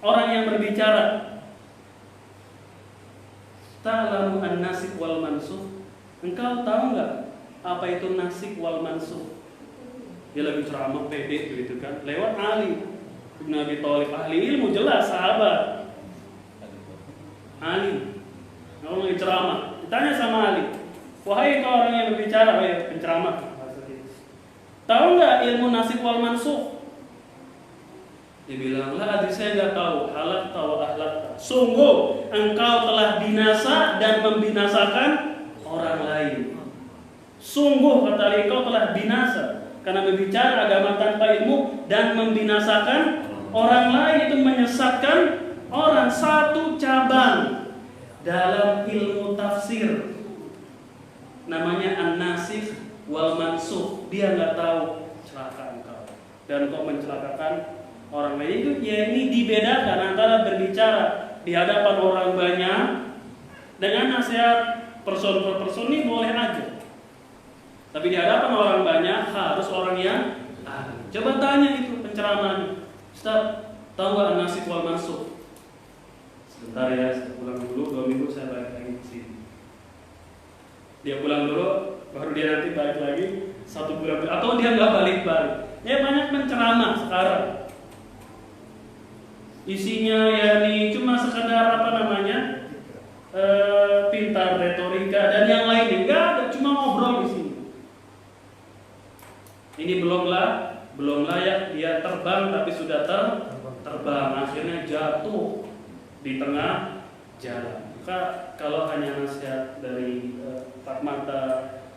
orang yang berbicara, ta'lamu an-nasikh wal mansukh? Engkau tahu nggak apa itu nasikh wal mansukh? Dia lagi ceramah pede gitu kan, lewat Ali bin Abi Thalib, ahli ilmu jelas, sahabat. Ali, orang lagi ceramah, ditanya sama Ali, wahai kau orang yang berbicara, wahai penceramah, tahu nggak ilmu nasikh wal mansukh? Dia bilang, lah adik saya nggak tahu. Halak tahu ahlak. Sungguh engkau telah binasa dan membinasakan orang lain. Sungguh kata Ali, engkau telah binasa karena berbicara agama tanpa ilmu dan membinasakan orang lain, itu menyesatkan orang. Satu cabang dalam ilmu tafsir namanya an-nasikh wal mansukh. Dia nggak tahu, celaka engkau dan kau mencelakakan orang lain. Itu ya, ini dibedakan antara berbicara di hadapan orang banyak dengan nasihat person per person ini boleh aja. Tapi di hadapan orang banyak harus orang yang ahli. Coba tanya itu penceramahnya, Ustaz, tahu nggak nasikh wal mansukh? Sebentar ya, saya pulang dulu, 2 minggu saya balik lagi ke sini. Dia pulang dulu, baru dia nanti balik lagi 1 bulan, atau dia nggak balik-balik. Ya banyak penceramah sekarang. Isinya ya nih cuma sekedar apa namanya pintar retorika dan yang lainnya, enggak ada, cuma ngobrol di sini. Ini belum layak dia terbang, tapi sudah terbang, akhirnya jatuh di tengah jalan. Maka kalau hanya nasihat dari empat mata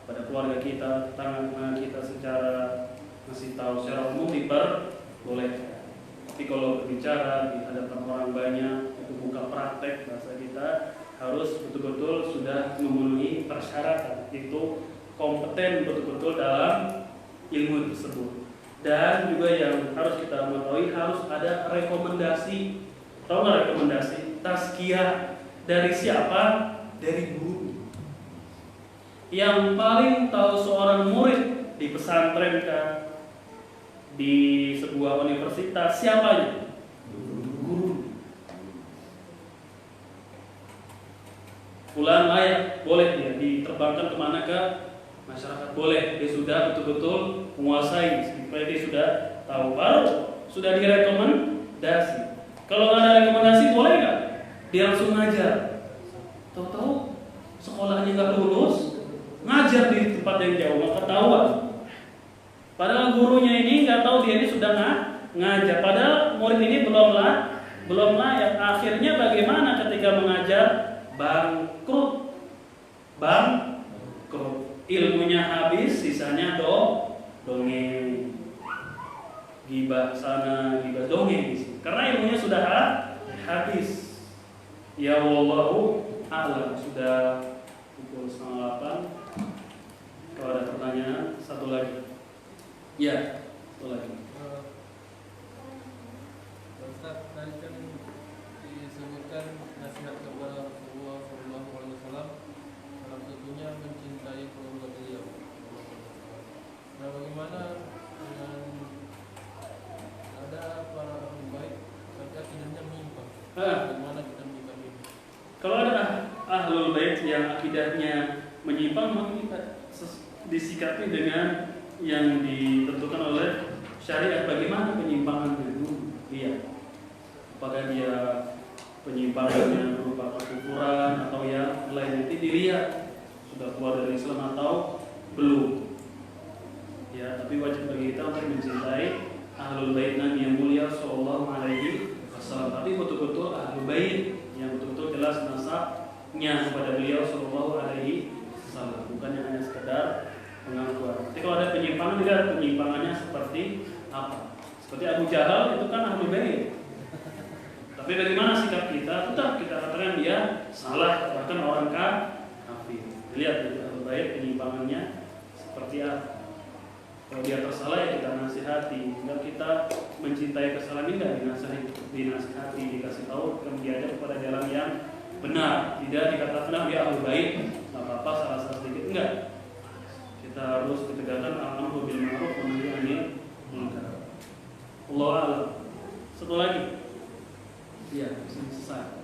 pada keluarga kita, tetangga kita secara ngasih tahu secara umum diperbolehkan. Tapi kalau berbicara di hadapan orang banyak, itu buka praktek bahasa kita, harus betul-betul sudah memenuhi persyaratan, itu kompeten betul-betul dalam ilmu tersebut. Dan juga yang harus kita mengetahui, harus ada rekomendasi. Tahu nggak rekomendasi? Tazkiyah dari siapa? Dari guru. Yang paling tahu seorang murid di pesantren kan, di sebuah universitas, siapanya? Guru. Fulan layak, boleh dia diterbangkan kemana ke masyarakat, boleh. Dia sudah betul-betul menguasai, supaya dia sudah tahu, baru sudah direkomendasi. Kalau nggak ada rekomendasi, boleh nggak? Dia langsung ngajar. Tahu-tahu sekolahnya nggak lulus, ngajar di tempat yang jauh, nggak ketahuan. Padahal gurunya ini nggak tahu dia ini sudah ngajar. Padahal murid ini belum layak. Akhirnya bagaimana ketika mengajar? Bangkrut. Ilmunya habis, sisanya dongeng. Gibah sana, gibah dongeng. Karena ilmunya sudah habis. Ya wallahu a'lam. Sudah pukul 7:30. Kalau ada pertanyaan, satu lagi. Ya, satu lagi. Ustaz, tadi kan disebutkan nasihat kepada Rasulullah SAW, salah satunya mencintai keluarga beliau. Nah, bagaimana dengan ada para ahli baik tapi akidahnya menyimpang? Bagaimana kita menyikapi? Kalau ada ahlul bait yang akidahnya menyimpang, maka kita disikapi dengan yang ditentukan oleh syariat. Bagaimana penyimpangannya dulu? Lihat, apakah dia penyimpangannya berupa kekufuran atau yang lain, nanti dilihat sudah keluar dari Islam atau belum. Ya, tapi wajib bagi kita untuk mencintai ahlul bait Nabi yang mulia sallallahu alaihi wasallam. Tapi betul-betul ahlul bait yang betul-betul jelas nasabnya kepada beliau sallallahu alaihi wasallam, bukan yang hanya sekedar pengakuan. Jadi kalau ada penyimpangan, lihat penyimpangannya seperti apa. Seperti Abu Jahal itu kan ahlul bait. Tapi bagaimana sikap kita? Tetap kita katakan dia salah, bahkan orang kafir. Lihat dari ahlul bait penyimpangannya seperti apa. Kalau dia tersalah ya kita nasihati. Enggak kita mencintai kesalahan ini, enggak dinasihati, dikasih tahu, kemudian dia kepada jalan yang benar. Tidak dikatakan dia ahlul bait, enggak apa-apa salah sedikit, enggak. kita harus ketegakkan al-amru bil ma'ruf wa nahyi 'anil munkar. Allah a'lam. Satu lagi. Iya, selesai.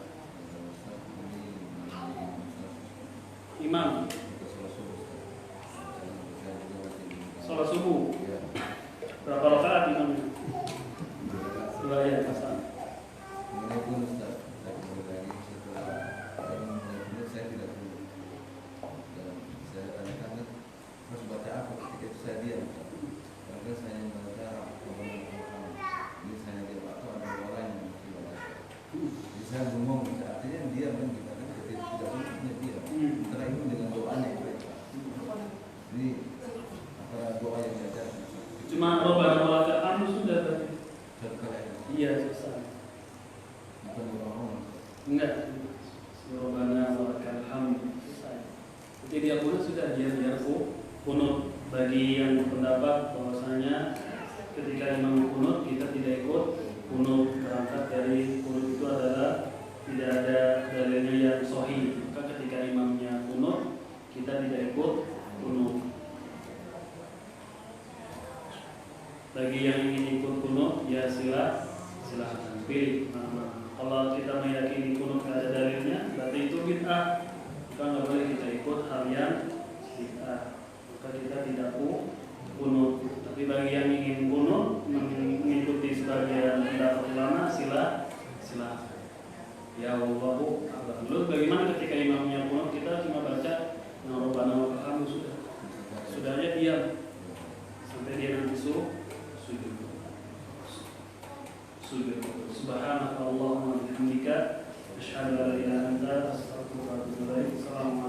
Imam sholat subuh berapa rakaat imamnya? 2 ya, pasal. Saya tidak tahu. Saya tanyakan harus baca apa ketika itu saya diam. Karena saya membaca ini saya diam atau ada orang yang membaca. Jadi saya ngomong artinya diam kan kita kan ketika tidak punya diam. Setelah itu dengan doanya jadi antara doa yang diajar. Cuma Rabbana wa lakal hamdu sudah tadi. Iya, selesai. Bukan orang-orang. Enggak. Rabbana wa lakal hamdu selesai. Jadi dia pun sudah dia kunut. Bagi yang berpendapat bahwasanya ketika imam kunut kita tidak ikut kunut, berangkat dari kunut itu adalah tidak ada dalilnya yang sahih. Maka ketika imamnya kunut kita tidak ikut kunut. Bagi yang ingin ikut kunut ya silahkan pilih. Kalau kita meyakini kunut tidak ada dalilnya, berarti itu bid'ah. Maka nggak boleh kita ikut hal yang bid'ah. Maka kita tidak kunut. Tapi bagi yang ingin kunut, mengikuti sebagian pendapat ulama, silahkan. Ya Allahu a'lam. Lalu bagaimana ketika imamnya kunut, kita cuma baca Rabbana wa lakal hamdu sudah aja diam sampai dia nanti sujud. Subhanakallahumma wa bihamdika asyhadu an la ilaha illa anta astaghfiruka wa atubu ilaik. Assalamualaikum.